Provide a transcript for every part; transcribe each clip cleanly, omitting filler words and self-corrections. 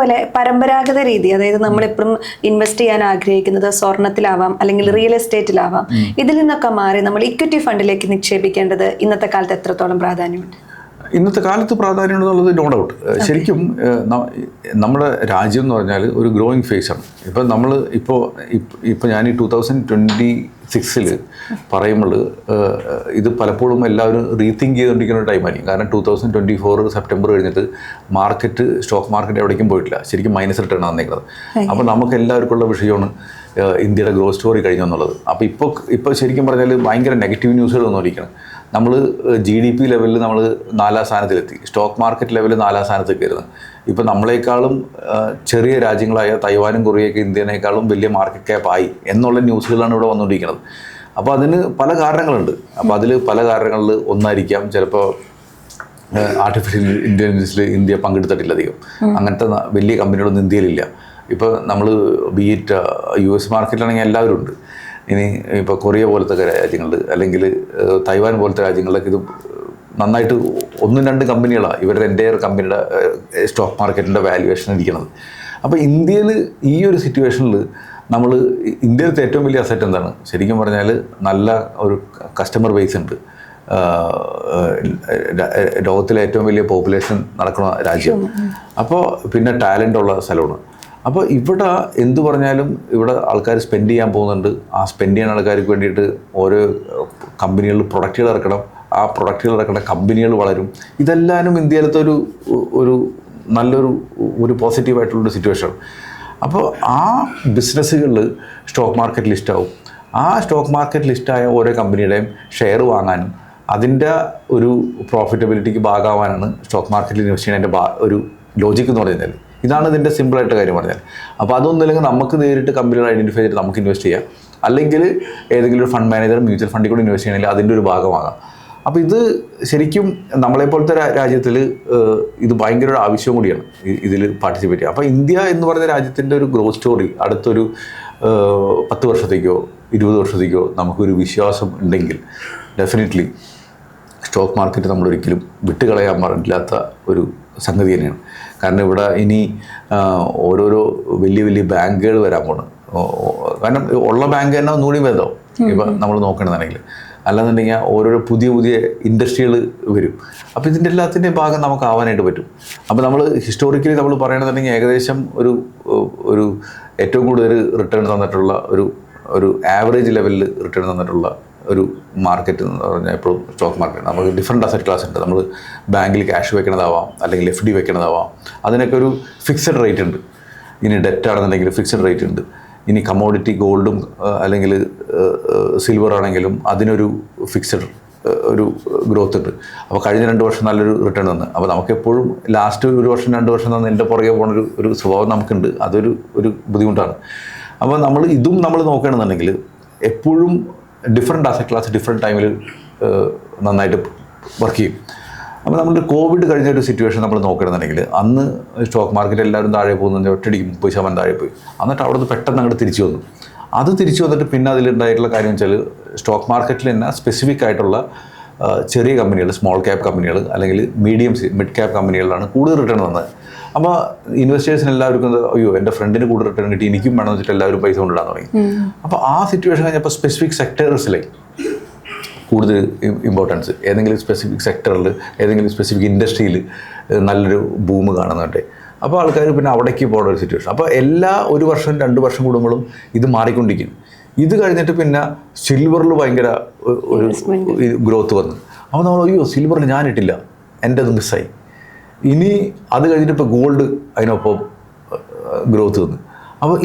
അതുപോലെ പരമ്പരാഗത രീതി, അതായത് നമ്മളിപ്പം ഇൻവെസ്റ്റ് ചെയ്യാൻ ആഗ്രഹിക്കുന്നത് സ്വർണത്തിലാവാം അല്ലെങ്കിൽ റിയൽ എസ്റ്റേറ്റിലാവാം, ഇതിൽ നിന്നൊക്കെ മാറി നമ്മൾ ഇക്വിറ്റി ഫണ്ടിലേക്ക് നിക്ഷേപിക്കേണ്ടത് ഇന്നത്തെ കാലത്ത് എത്രത്തോളം പ്രാധാന്യമുണ്ട്? ഇന്നത്തെ കാലത്ത് പ്രാധാന്യമുണ്ടെന്നുള്ളത് നോ ഡൗട്ട്. ശരിക്കും നമ്മുടെ രാജ്യം എന്ന് പറഞ്ഞാൽ ഒരു ഗ്രോയിങ് ഫേസാണ്. ഇപ്പം നമ്മൾ ഇപ്പോൾ ഞാൻ ഈ 2026 പറയുമ്പോൾ ഇത് പലപ്പോഴും എല്ലാവരും റീതിങ്ക് ചെയ്തുകൊണ്ടിരിക്കുന്ന ഒരു ടൈമായിരിക്കും. കാരണം 2024 സെപ്റ്റംബർ കഴിഞ്ഞിട്ട് സ്റ്റോക്ക് മാർക്കറ്റ് എവിടേക്കും പോയിട്ടില്ല, ശരിക്കും മൈനസ് റിട്ടേൺ വന്നേക്കുന്നത്. അപ്പോൾ നമുക്ക് എല്ലാവർക്കും ഉള്ള വിഷയമാണ് ഇന്ത്യയുടെ ഗ്രോത്ത് സ്റ്റോറി കഴിഞ്ഞെന്നുള്ളത്. അപ്പോൾ ഇപ്പോൾ ശരിക്കും പറഞ്ഞാൽ ഭയങ്കര നെഗറ്റീവ് ന്യൂസുകൾ വന്നുകൊണ്ടിരിക്കണം. നമ്മൾ GDP ലെവലിൽ നമ്മൾ 4ാം സ്ഥാനത്തിലെത്തി, സ്റ്റോക്ക് മാർക്കറ്റ് ലെവലിൽ 4ാം സ്ഥാനത്തേക്ക് വരുന്നത്. ഇപ്പോൾ നമ്മളെക്കാളും ചെറിയ രാജ്യങ്ങളായ തൈവാനും കൊറിയയൊക്കെ ഇന്ത്യനേക്കാളും വലിയ മാർക്കറ്റ് ക്യാപ്പ് ആയി എന്നുള്ള ന്യൂസുകളാണ് ഇവിടെ വന്നുകൊണ്ടിരിക്കുന്നത്. അപ്പോൾ അതിന് പല കാരണങ്ങളുണ്ട്. അപ്പോൾ അതിൽ പല കാരണങ്ങളിൽ ഒന്നായിരിക്കാം ചിലപ്പോൾ ആർട്ടിഫിഷ്യൽ ഇൻ്റലിജൻസിൽ ഇന്ത്യ പങ്കെടുത്തിട്ടില്ല അധികം. അങ്ങനത്തെ വലിയ കമ്പനികളൊന്നും ഇന്ത്യയിലില്ല. ഇപ്പോൾ നമ്മൾ ബീറ്റ് US മാർക്കറ്റിലാണെങ്കിൽ എല്ലാവരും ഉണ്ട്. ഇനി ഇപ്പോൾ കൊറിയ പോലത്തെ രാജ്യങ്ങളിൽ അല്ലെങ്കിൽ തൈവാൻ പോലത്തെ രാജ്യങ്ങളിലൊക്കെ ഇത് നന്നായിട്ട് 1-2 കമ്പനികളാണ് ഇവരുടെ എൻ്റയർ കമ്പനിയുടെ സ്റ്റോക്ക് മാർക്കറ്റിൻ്റെ വാല്യുവേഷൻ ഇരിക്കുന്നത്. അപ്പോൾ ഇന്ത്യയിൽ ഈ ഒരു സിറ്റുവേഷനിൽ ഇന്ത്യയിലത്തെ ഏറ്റവും വലിയ അസറ്റ് എന്താണ്? ശരിക്കും പറഞ്ഞാൽ നല്ല ഒരു കസ്റ്റമർ ബേസ് ഉണ്ട്. ലോകത്തിലെ ഏറ്റവും വലിയ പോപ്പുലേഷൻ നടക്കുന്ന രാജ്യം. അപ്പോൾ പിന്നെ ടാലൻ്റ് ഉള്ള സ്ഥലമാണ്. അപ്പോൾ ഇവിടെ എന്തു പറഞ്ഞാലും ഇവിടെ ആൾക്കാർ സ്പെൻഡ് ചെയ്യാൻ പോകുന്നുണ്ട്. ആ സ്പെൻഡ് ചെയ്യുന്ന ആൾക്കാർക്ക് വേണ്ടിയിട്ട് ഓരോ കമ്പനികളിൽ പ്രൊഡക്റ്റുകൾ ഇറക്കണം. ആ പ്രൊഡക്റ്റുകൾ ഇറക്കുന്ന കമ്പനികൾ വളരും. ഇതെല്ലാവരും ഇന്ത്യയിലത്തെ ഒരു നല്ലൊരു പോസിറ്റീവായിട്ടുള്ളൊരു സിറ്റുവേഷനാണ്. അപ്പോൾ ആ ബിസിനസ്സുകളിൽ സ്റ്റോക്ക് മാർക്കറ്റ് ലിസ്റ്റാവും. ആ സ്റ്റോക്ക് മാർക്കറ്റ് ലിസ്റ്റായ ഓരോ കമ്പനിയുടെയും ഷെയർ വാങ്ങാനും അതിൻ്റെ ഒരു പ്രോഫിറ്റബിലിറ്റിക്ക് ഭാഗമാവാനാണ് സ്റ്റോക്ക് മാർക്കറ്റിൽ ഇൻവെസ്റ്റ് ചെയ്യുന്നതിൻ്റെ ഒരു ലോജിക്ക് എന്ന് പറഞ്ഞാൽ. ഇതാണ് ഇതിൻ്റെ സിമ്പിളായിട്ട് കാര്യം പറഞ്ഞാൽ. അപ്പോൾ അതൊന്നുമില്ലെങ്കിൽ നമുക്ക് നേരിട്ട് കമ്പനികൾ ഐഡൻറ്റിഫൈ ചെയ്തിട്ട് നമുക്ക് ഇൻവെസ്റ്റ് ചെയ്യാം. അല്ലെങ്കിൽ ഏതെങ്കിലും ഒരു ഫണ്ട് മാനേജർ മ്യൂച്വൽ ഫണ്ടിൽ കൂടി ഇൻവെസ്റ്റ് ചെയ്യണമെങ്കിൽ അതിൻ്റെ ഒരു ഭാഗമാകാം. അപ്പോൾ ഇത് ശരിക്കും നമ്മളെപ്പോലത്തെ രാജ്യത്തിൽ ഇത് ഭയങ്കര ഒരു ആവശ്യം കൂടിയാണ് ഇതിൽ പാർട്ടിസിപ്പേറ്റ് ചെയ്യുക. അപ്പോൾ ഇന്ത്യ എന്ന് പറഞ്ഞ രാജ്യത്തിൻ്റെ ഒരു ഗ്രോത്ത് സ്റ്റോറി അടുത്തൊരു 10 വർഷത്തേക്കോ 20 വർഷത്തേക്കോ നമുക്കൊരു വിശ്വാസം ഉണ്ടെങ്കിൽ ഡെഫിനറ്റ്ലി സ്റ്റോക്ക് മാർക്കറ്റ് നമ്മളൊരിക്കലും വിട്ടുകളയാൻ പാടില്ലാത്ത ഒരു സംഗതി തന്നെയാണ്. കാരണം ഇവിടെ ഇനി ഓരോരോ വലിയ ബാങ്കുകൾ വരാൻ പോണ്. കാരണം ഉള്ള ബാങ്ക് തന്നെ ഒന്നുകൂടി വലുതാവും ഇപ്പം നമ്മൾ നോക്കണമെന്നുണ്ടെങ്കിൽ. അല്ലാന്നുണ്ടെങ്കിൽ ഓരോരോ പുതിയ ഇൻഡസ്ട്രികൾ വരും. അപ്പോൾ ഇതിൻ്റെ എല്ലാത്തിൻ്റെയും ഭാഗം നമുക്ക് ആവാനായിട്ട് പറ്റും. അപ്പോൾ നമ്മൾ ഹിസ്റ്റോറിക്കലി നമ്മൾ പറയണമെന്നുണ്ടെങ്കിൽ ഏകദേശം ഒരു ഏറ്റവും കൂടുതൽ റിട്ടേൺ തന്നിട്ടുള്ള ഒരു ആവറേജ് ലെവലിൽ റിട്ടേൺ തന്നിട്ടുള്ള ഒരു മാർക്കറ്റ് എന്ന് പറഞ്ഞാൽ എപ്പോഴും സ്റ്റോക്ക് മാർക്കറ്റ്. നമുക്ക് ഡിഫറെൻറ്റ് അസറ്റ് ക്ലാസ് ഉണ്ട്. നമ്മൾ ബാങ്കിൽ ക്യാഷ് വെക്കണതാവാം, അല്ലെങ്കിൽ FD വെക്കണതാവാം. അതിനൊക്കെ ഒരു ഫിക്സഡ് റേറ്റ് ഉണ്ട്. ഇനി ഡെറ്റ് ആണെന്നുണ്ടെങ്കിൽ ഫിക്സഡ് റേറ്റ് ഉണ്ട്. ഇനി കമ്മോഡിറ്റി ഗോൾഡും അല്ലെങ്കിൽ സിൽവർ ആണെങ്കിലും അതിനൊരു ഫിക്സഡ് ഒരു ഗ്രോത്ത് ഉണ്ട്. അപ്പോൾ കഴിഞ്ഞ 2 വർഷം നല്ലൊരു റിട്ടേൺ തന്നു. അപ്പോൾ നമുക്കെപ്പോഴും ലാസ്റ്റ് 1 വർഷം 2 വർഷം തന്ന് എൻ്റെ പുറകെ പോകുന്ന ഒരു സ്വഭാവം നമുക്കുണ്ട്. അതൊരു ബുദ്ധിമുട്ടാണ്. അപ്പോൾ നമ്മൾ നോക്കുകയാണെന്നുണ്ടെങ്കിൽ എപ്പോഴും ഡിഫറെൻറ്റ് അസറ്റ് ക്ലാസ് ഡിഫറെൻറ്റ് ടൈമിൽ നന്നായിട്ട് വർക്ക് ചെയ്യും. അപ്പോൾ നമ്മൾ കോവിഡ് കഴിഞ്ഞ ഒരു സിറ്റുവേഷൻ നമ്മൾ നോക്കുകയാണെന്നുണ്ടെങ്കിൽ അന്ന് സ്റ്റോക്ക് മാർക്കറ്റ് എല്ലാവരും താഴെ പോകുന്നത് ഒറ്റയടിക്ക് 30% താഴെ പോയി. എന്നിട്ട് അവിടുന്ന് പെട്ടെന്ന് അങ്ങോട്ട് തിരിച്ചു വന്നു. അത് തിരിച്ചു വന്നിട്ട് പിന്നെ അതിലുണ്ടായിട്ടുള്ള കാര്യം വെച്ചാൽ സ്റ്റോക്ക് മാർക്കറ്റിൽ തന്നെ സ്പെസിഫിക് ആയിട്ടുള്ള ചെറിയ കമ്പനികൾ, സ്മോൾ ക്യാപ്പ് കമ്പനികൾ അല്ലെങ്കിൽ മിഡ് ക്യാപ്പ് കമ്പനികളിലാണ് കൂടുതൽ റിട്ടേൺ വന്നത്. അപ്പോൾ ഇൻവെസ്റ്റേഴ്സിന് എല്ലാവർക്കും അയ്യോ എൻ്റെ ഫ്രണ്ടിന് കൂടുതൽ റിട്ടേൺ കിട്ടി, എനിക്കും വേണമെന്ന് വെച്ചിട്ട് എല്ലാവരും പൈസ കൊണ്ടിടാൻ തുടങ്ങി. അപ്പോൾ ആ സിറ്റുവേഷൻ കഴിഞ്ഞപ്പോൾ സ്പെസിഫിക് സെക്ടേഴ്സിലേക്ക് കൂടുതൽ ഇമ്പോർട്ടൻസ്, ഏതെങ്കിലും സ്പെസിഫിക് സെക്ടറിൽ ഏതെങ്കിലും സ്പെസിഫിക് ഇൻഡസ്ട്രിയിൽ നല്ലൊരു ബൂം കാണുന്നുണ്ട്. അപ്പോൾ ആൾക്കാർ പിന്നെ അവിടേക്ക് പോകുന്ന ഒരു സിറ്റുവേഷൻ. അപ്പോൾ എല്ലാ 1 വർഷം 2 വർഷം കൂടുമ്പോഴും ഇത് മാറിക്കൊണ്ടിരിക്കും. ഇത് കഴിഞ്ഞിട്ട് പിന്നെ സിൽവറിൽ ഭയങ്കര ഒരു ഗ്രോത്ത് വന്നു. അപ്പോൾ നമ്മൾ അയ്യോ സിൽവറിൽ ഞാനിട്ടില്ല, എൻ്റെ അത് മിസ്സായി. ഇനി അത് കഴിഞ്ഞിട്ട് ഇപ്പോൾ ഗോൾഡ് അതിനൊപ്പം ഗ്രോത്ത് വന്നു. അപ്പോൾ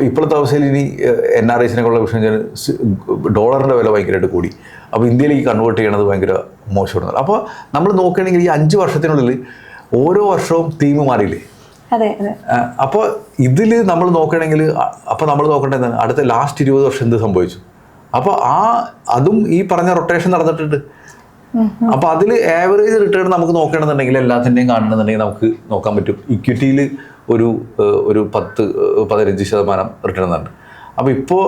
ഇപ്പോഴത്തെ അവസ്ഥയിൽ ഇനി NRIസിനൊക്കെയുള്ള വിഷയം വെച്ചാൽ ഡോളറിൻ്റെ വില ഭയങ്കരമായിട്ട് കൂടി. അപ്പോൾ ഇന്ത്യയിലേക്ക് കൺവേർട്ട് ചെയ്യണത് ഭയങ്കര മോശമാണ്. അപ്പോൾ നമ്മൾ നോക്കുകയാണെങ്കിൽ ഈ 5 വർഷത്തിനുള്ളിൽ ഓരോ വർഷവും തീം മാറിയില്ലേ? അപ്പോൾ ഇതിൽ നമ്മൾ നോക്കുകയാണെങ്കിൽ അപ്പോൾ നമ്മൾ നോക്കേണ്ടത് അടുത്ത ലാസ്റ്റ് 20 വർഷം എന്ത് സംഭവിച്ചു? അപ്പോൾ അതും ഈ പറഞ്ഞ റൊട്ടേഷൻ നടന്നിട്ടുണ്ട്. അപ്പോൾ അതിൽ ആവറേജ് റിട്ടേൺ നമുക്ക് നോക്കുകയാണെന്നുണ്ടെങ്കിൽ എല്ലാത്തിൻ്റെയും കാണണമെന്നുണ്ടെങ്കിൽ നമുക്ക് നോക്കാൻ പറ്റും. ഇക്വിറ്റിയിൽ ഒരു 10-15% റിട്ടേൺ തന്നുണ്ട്. അപ്പോൾ ഇപ്പോൾ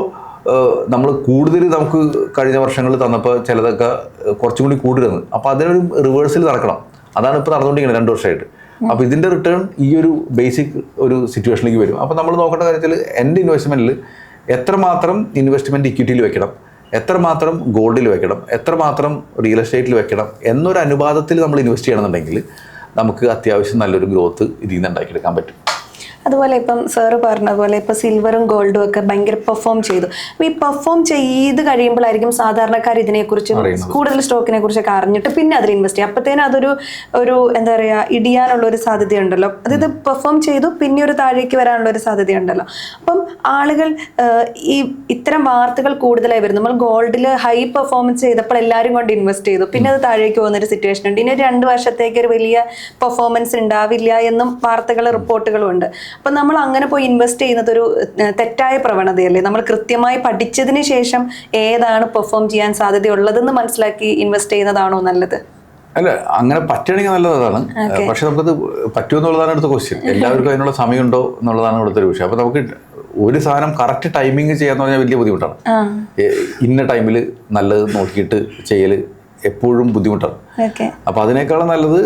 നമ്മൾ കൂടുതൽ നമുക്ക് കഴിഞ്ഞ വർഷങ്ങളിൽ തന്നപ്പോൾ ചിലതൊക്കെ കുറച്ചും കൂടി കൂടുതൽ തന്നു. അപ്പോൾ അതിനൊരു റിവേഴ്സൽ നടക്കണം. അതാണ് ഇപ്പോൾ നടന്നുകൊണ്ടിരിക്കുന്നത് 2 വർഷമായിട്ട്. അപ്പോൾ ഇതിൻ്റെ റിട്ടേൺ ഈ ഒരു ബേസിക് ഒരു സിറ്റുവേഷനിലേക്ക് വരും. അപ്പോൾ നമ്മൾ നോക്കേണ്ട കാര്യത്തിൽ എൻ്റെ ഇൻവെസ്റ്റ്മെൻറ്റിൽ എത്രമാത്രം ഇൻവെസ്റ്റ്മെൻറ്റ് ഇക്വിറ്റിയിൽ വെക്കണം, എത്രമാത്രം ഗോൾഡിൽ വെക്കണം, എത്രമാത്രം റിയൽ എസ്റ്റേറ്റിൽ വെക്കണം എന്നൊരു അനുപാതത്തിൽ നമ്മൾ ഇൻവെസ്റ്റ് ചെയ്യണമെന്നുണ്ടെങ്കിൽ നമുക്ക് അത്യാവശ്യം നല്ലൊരു ഗ്രോത്ത് ഇതിൽ നിന്ന് ഉണ്ടാക്കിയെടുക്കാൻ പറ്റും. അതുപോലെ ഇപ്പം സാറ് പറഞ്ഞ പോലെ ഇപ്പം സിൽവറും ഗോൾഡും ഒക്കെ ഭയങ്കര പെർഫോം ചെയ്തു. അപ്പോൾ ഈ പെർഫോം ചെയ്ത് കഴിയുമ്പോഴായിരിക്കും സാധാരണക്കാർ ഇതിനെക്കുറിച്ച് കൂടുതൽ സ്റ്റോക്കിനെ കുറിച്ചൊക്കെ അറിഞ്ഞിട്ട് പിന്നെ അതിൽ ഇൻവെസ്റ്റ് ചെയ്യും. അപ്പോഴത്തേനും അതൊരു എന്താ പറയുക ഇടിയാനുള്ള ഒരു സാധ്യതയുണ്ടല്ലോ. അതായത് പെർഫോം ചെയ്തു പിന്നെ ഒരു താഴേക്ക് വരാനുള്ള ഒരു സാധ്യതയുണ്ടല്ലോ. അപ്പം ആളുകൾ ഈ ഇത്തരം വാർത്തകൾ കൂടുതലായി വരും. നമ്മൾ ഗോൾഡിൽ ഹൈ പെർഫോമൻസ് ചെയ്തപ്പോൾ എല്ലാവരും കൊണ്ട് ഇൻവെസ്റ്റ് ചെയ്തു, പിന്നെ അത് താഴേക്ക് പോകുന്നൊരു സിറ്റുവേഷൻ ഉണ്ട്. ഇനി 2 വർഷത്തേക്ക് ഒരു വലിയ പെർഫോമൻസ് ഉണ്ടാവില്ല എന്നും വാർത്തകൾ റിപ്പോർട്ടുകളും ഉണ്ട്. അപ്പം നമ്മൾ അങ്ങനെ പോയി ഇൻവെസ്റ്റ് ചെയ്യുന്നത് ഒരു തെറ്റായ പ്രവണതയല്ലേ? നമ്മൾ കൃത്യമായി പഠിച്ചതിന് ശേഷം ഏതാണ് പെർഫോം ചെയ്യാൻ സാധ്യതയുള്ളതെന്ന് മനസ്സിലാക്കി ഇൻവെസ്റ്റ് ചെയ്യുന്നതാണോ നല്ലത്? അല്ല, അങ്ങനെ പറ്റുകയാണെങ്കിൽ നല്ലതാണ്. പക്ഷെ നമുക്കത് പറ്റുമെന്നുള്ളതാണ് അടുത്ത ക്വസ്റ്റ്യൻ. എല്ലാവർക്കും അതിനുള്ള സമയമുണ്ടോ എന്നുള്ളതാണ് ഇവിടുത്തെ ഒരു വിഷയം. അപ്പോൾ നമുക്ക് ഒരു സാധനം കറക്റ്റ് ടൈമിങ് ചെയ്യാന്ന് പറഞ്ഞാൽ വലിയ ബുദ്ധിമുട്ടാണ്. ഇന്ന ടൈമിൽ നല്ലത് നോക്കിയിട്ട് ചെയ്യൽ എപ്പോഴും ബുദ്ധിമുട്ടാണ്. അപ്പോൾ അതിനേക്കാളും നല്ലത്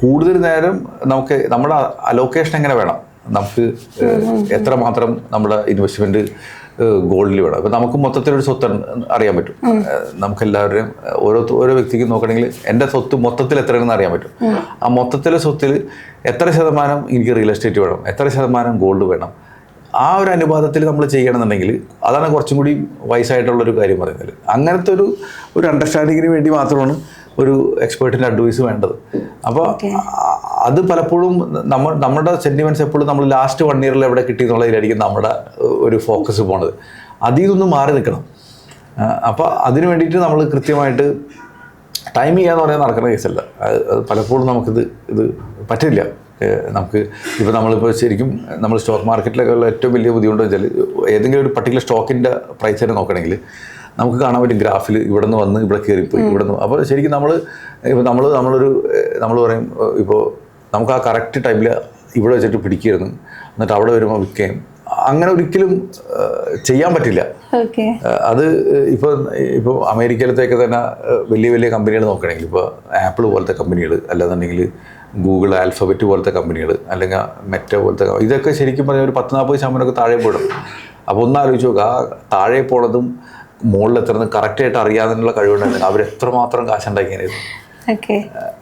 കൂടുതൽ നേരം നമുക്ക് നമ്മുടെ അലോക്കേഷൻ എങ്ങനെ വേണം, നമുക്ക് എത്രമാത്രം നമ്മുടെ ഇൻവെസ്റ്റ്മെൻറ്റ് ഗോൾഡിൽ വേണം. അപ്പോൾ നമുക്ക് മൊത്തത്തിലൊരു സ്വത്ത് അറിയാൻ പറ്റും. നമുക്കെല്ലാവരുടെയും ഓരോ വ്യക്തിക്കും നോക്കണമെങ്കിൽ എൻ്റെ സ്വത്ത് മൊത്തത്തിൽ എത്രയാണെന്ന് അറിയാൻ പറ്റും. ആ മൊത്തത്തിലെ സ്വത്തിൽ എത്ര ശതമാനം എനിക്ക് റിയൽ എസ്റ്റേറ്റ് വേണം, എത്ര ശതമാനം ഗോൾഡ് വേണം, ആ ഒരു അനുപാതത്തിൽ നമ്മൾ ചെയ്യണമെന്നുണ്ടെങ്കിൽ അതാണ് കുറച്ചും കൂടി വയസ്സായിട്ടുള്ളൊരു കാര്യം പറയുന്നത്. അങ്ങനത്തെ ഒരു അണ്ടർസ്റ്റാൻഡിങ്ങിന് വേണ്ടി മാത്രമാണ് ഒരു എക്സ്പേർട്ടിൻ്റെ അഡ്വൈസ് വേണ്ടത്. അപ്പോൾ അത് പലപ്പോഴും നമ്മുടെ സെൻറ്റിമെൻറ്റ്സ് എപ്പോഴും നമ്മൾ ലാസ്റ്റ് 1 ഇയറിൽ എവിടെ കിട്ടി എന്നുള്ളതിലായിരിക്കും നമ്മുടെ ഒരു ഫോക്കസ് പോണത്. അതിൽ നിന്നൊന്നും മാറി നിൽക്കണം. അപ്പോൾ അതിന് വേണ്ടിയിട്ട് നമ്മൾ കൃത്യമായിട്ട് ടൈം ചെയ്യാന്ന് പറയാൻ നടക്കുന്ന കേസല്ല. പലപ്പോഴും ഇത് പറ്റില്ല. നമുക്ക് ഇപ്പോൾ നമ്മളിപ്പോൾ ശരിക്കും നമ്മൾ സ്റ്റോക്ക് മാർക്കറ്റിലൊക്കെ ഉള്ള ഏറ്റവും വലിയ ബുദ്ധിമുട്ട് വെച്ചാൽ ഏതെങ്കിലും ഒരു പർട്ടിക്കുലർ സ്റ്റോക്കിൻ്റെ പ്രൈസ് തന്നെ നോക്കണമെങ്കിൽ നമുക്ക് കാണാൻ പറ്റും ഗ്രാഫിൽ ഇവിടെ നിന്ന് വന്ന് ഇവിടെ കയറിപ്പോയി ഇവിടെ നിന്ന്. അപ്പോൾ ശരിക്കും നമ്മൾ പറയും ഇപ്പോൾ നമുക്ക് ആ കറക്റ്റ് ടൈമിൽ ഇവിടെ വെച്ചിട്ട് പിടിക്കരുത്, എന്നിട്ട് അവിടെ വരുമ്പോൾ വിൽക്കുകയും അങ്ങനെ ഒരിക്കലും ചെയ്യാൻ പറ്റില്ല. അത് ഇപ്പോൾ അമേരിക്കയിലത്തേക്ക് തന്നെ വലിയ വലിയ കമ്പനികൾ നോക്കുകയാണെങ്കിൽ ഇപ്പോൾ ആപ്പിൾ പോലത്തെ കമ്പനികൾ, അല്ലാന്നുണ്ടെങ്കിൽ ഗൂഗിൾ, ആൽഫബറ്റ് പോലത്തെ കമ്പനികൾ, അല്ലെങ്കിൽ മെറ്റ പോലത്തെ ഇതൊക്കെ ശരിക്കും പറഞ്ഞാൽ ഒരു 10-40% താഴെ പോയിടും. അപ്പോൾ ഒന്ന് ആലോചിച്ച് നോക്കുക, ആ താഴെ പോണതും മുകളിൽ എത്തുന്നത് കറക്റ്റായിട്ട് അറിയാനുള്ള കഴിവുണ്ടായിരുന്നു അവരെത്രമാത്രം കാശുണ്ടാക്കിയായിരുന്നു.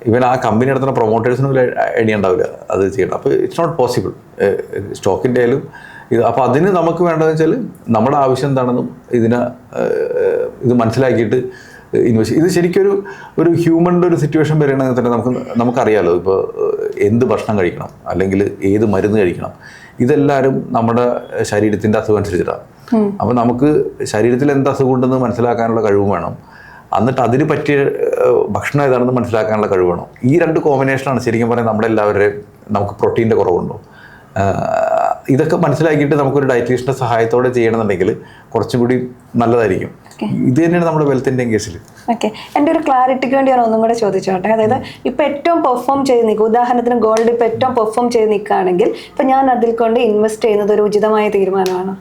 ഇവൻ ആ കമ്പനി നടത്തുന്ന പ്രൊമോട്ടേഴ്സിനും ഐഡിയ ഉണ്ടാവില്ല അത് ചെയ്യണം. അപ്പോൾ ഇറ്റ്സ് നോട്ട് പോസിബിൾ സ്റ്റോക്കിൻ്റെ ആയാലും ഇത്. അപ്പോൾ അതിന് നമുക്ക് വേണ്ടതെന്ന് വെച്ചാൽ നമ്മുടെ ആവശ്യം എന്താണെന്നും ഇത് മനസ്സിലാക്കിയിട്ട് ഇൻവെസ്റ്റ്. ഇത് ശരിക്കും ഒരു ഹ്യൂമൻ്റെ ഒരു സിറ്റുവേഷൻ വരികയാണെങ്കിൽ തന്നെ നമുക്കറിയാമല്ലോ. ഇപ്പോൾ എന്ത് ഭക്ഷണം കഴിക്കണം, അല്ലെങ്കിൽ ഏത് മരുന്ന് കഴിക്കണം, ഇതെല്ലാവരും നമ്മുടെ ശരീരത്തിൻ്റെ അസുഖം അനുസരിച്ചിട്ടാണ്. അപ്പോൾ നമുക്ക് ശരീരത്തിൽ എന്ത് അസുഖം ഉണ്ടെന്ന് മനസ്സിലാക്കാനുള്ള കഴിവും വേണം, എന്നിട്ട് അതിന് പറ്റിയ ഭക്ഷണം ഏതാണെന്ന് മനസ്സിലാക്കാനുള്ള കഴിവ് വേണം. ഈ 2 കോമ്പിനേഷനാണ് ശരിക്കും പറഞ്ഞാൽ നമ്മുടെ എല്ലാവരുടെയും. നമുക്ക് പ്രോട്ടീൻ്റെ കുറവുണ്ടോ, ഇതൊക്കെ മനസ്സിലാക്കിയിട്ട് നമുക്കൊരു ഡയറ്റീഷ്യൻ്റെ സഹായത്തോടെ ചെയ്യണമെന്നുണ്ടെങ്കിൽ കുറച്ചും കൂടി നല്ലതായിരിക്കും. ഇത് തന്നെയാണ് നമ്മുടെ വെൽത്തിൻ്റെ കേസിൽ. ഓക്കെ, എൻ്റെ ഒരു ക്ലാരിറ്റിക്ക് വേണ്ടി ഞാൻ ഒന്നും കൂടെ ചോദിച്ചോട്ടെ. അതായത് ഇപ്പം ഏറ്റവും പെർഫോം ചെയ്ത് നിൽക്കുക, ഉദാഹരണത്തിന് ഗോൾഡ് ഇപ്പം ഏറ്റവും പെർഫോം ചെയ്ത് നിൽക്കുകയാണെങ്കിൽ ഇപ്പം ഞാൻ അതിൽ കൊണ്ട് ഇൻവെസ്റ്റ് ചെയ്യുന്നത് ഒരു ഉചിതമായ തീരുമാനമാണ്,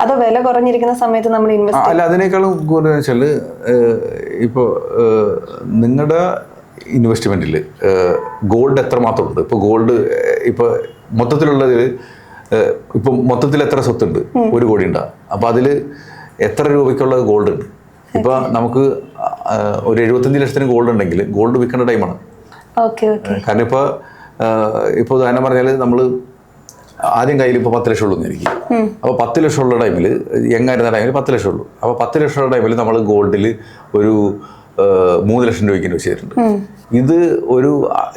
അതോ വില കുറഞ്ഞിരിക്കുന്ന സമയത്ത് നമ്മൾ ഇൻവെസ്റ്റ്? അല്ല, അതിനേക്കാളും കൂടുതൽ വെച്ചാൽ ഇപ്പോൾ നിങ്ങളുടെ ഇൻവെസ്റ്റ്മെൻറ്റിൽ ഗോൾഡ് എത്രമാത്രം ഉണ്ട്. ഇപ്പോൾ ഗോൾഡ് ഇപ്പോൾ മൊത്തത്തിലുള്ളതിൽ ഇപ്പം മൊത്തത്തിൽ എത്ര സ്വത്തുണ്ട്, 1 കോടി ഉണ്ടാകും. അപ്പോൾ അതിൽ എത്ര രൂപയ്ക്കുള്ള ഗോൾഡ് ഉണ്ട്. ഇപ്പോൾ നമുക്ക് ഒരു 75 ലക്ഷത്തിന് ഗോൾഡ് ഉണ്ടെങ്കിൽ ഗോൾഡ് വിൽക്കേണ്ട ടൈമാണ്. കാരണം ഇപ്പോൾ ഉദാഹരണം പറഞ്ഞാൽ നമ്മൾ ആദ്യം കയ്യിൽ ഇപ്പോൾ 10 ലക്ഷം ഉള്ളൂ എന്നായിരിക്കും. അപ്പോൾ 10 ലക്ഷമുള്ള ടൈമിൽ യങ്ങായിരുന്ന ടൈമിൽ 10 ലക്ഷം ഉള്ളൂ. അപ്പോൾ 10 ലക്ഷമുള്ള ടൈമിൽ നമ്മൾ ഗോൾഡിൽ ഒരു 3 ലക്ഷം രൂപയ്ക്ക് ഇൻവെസ്റ്റ് ചെയ്തിട്ടുണ്ട്. ഇത്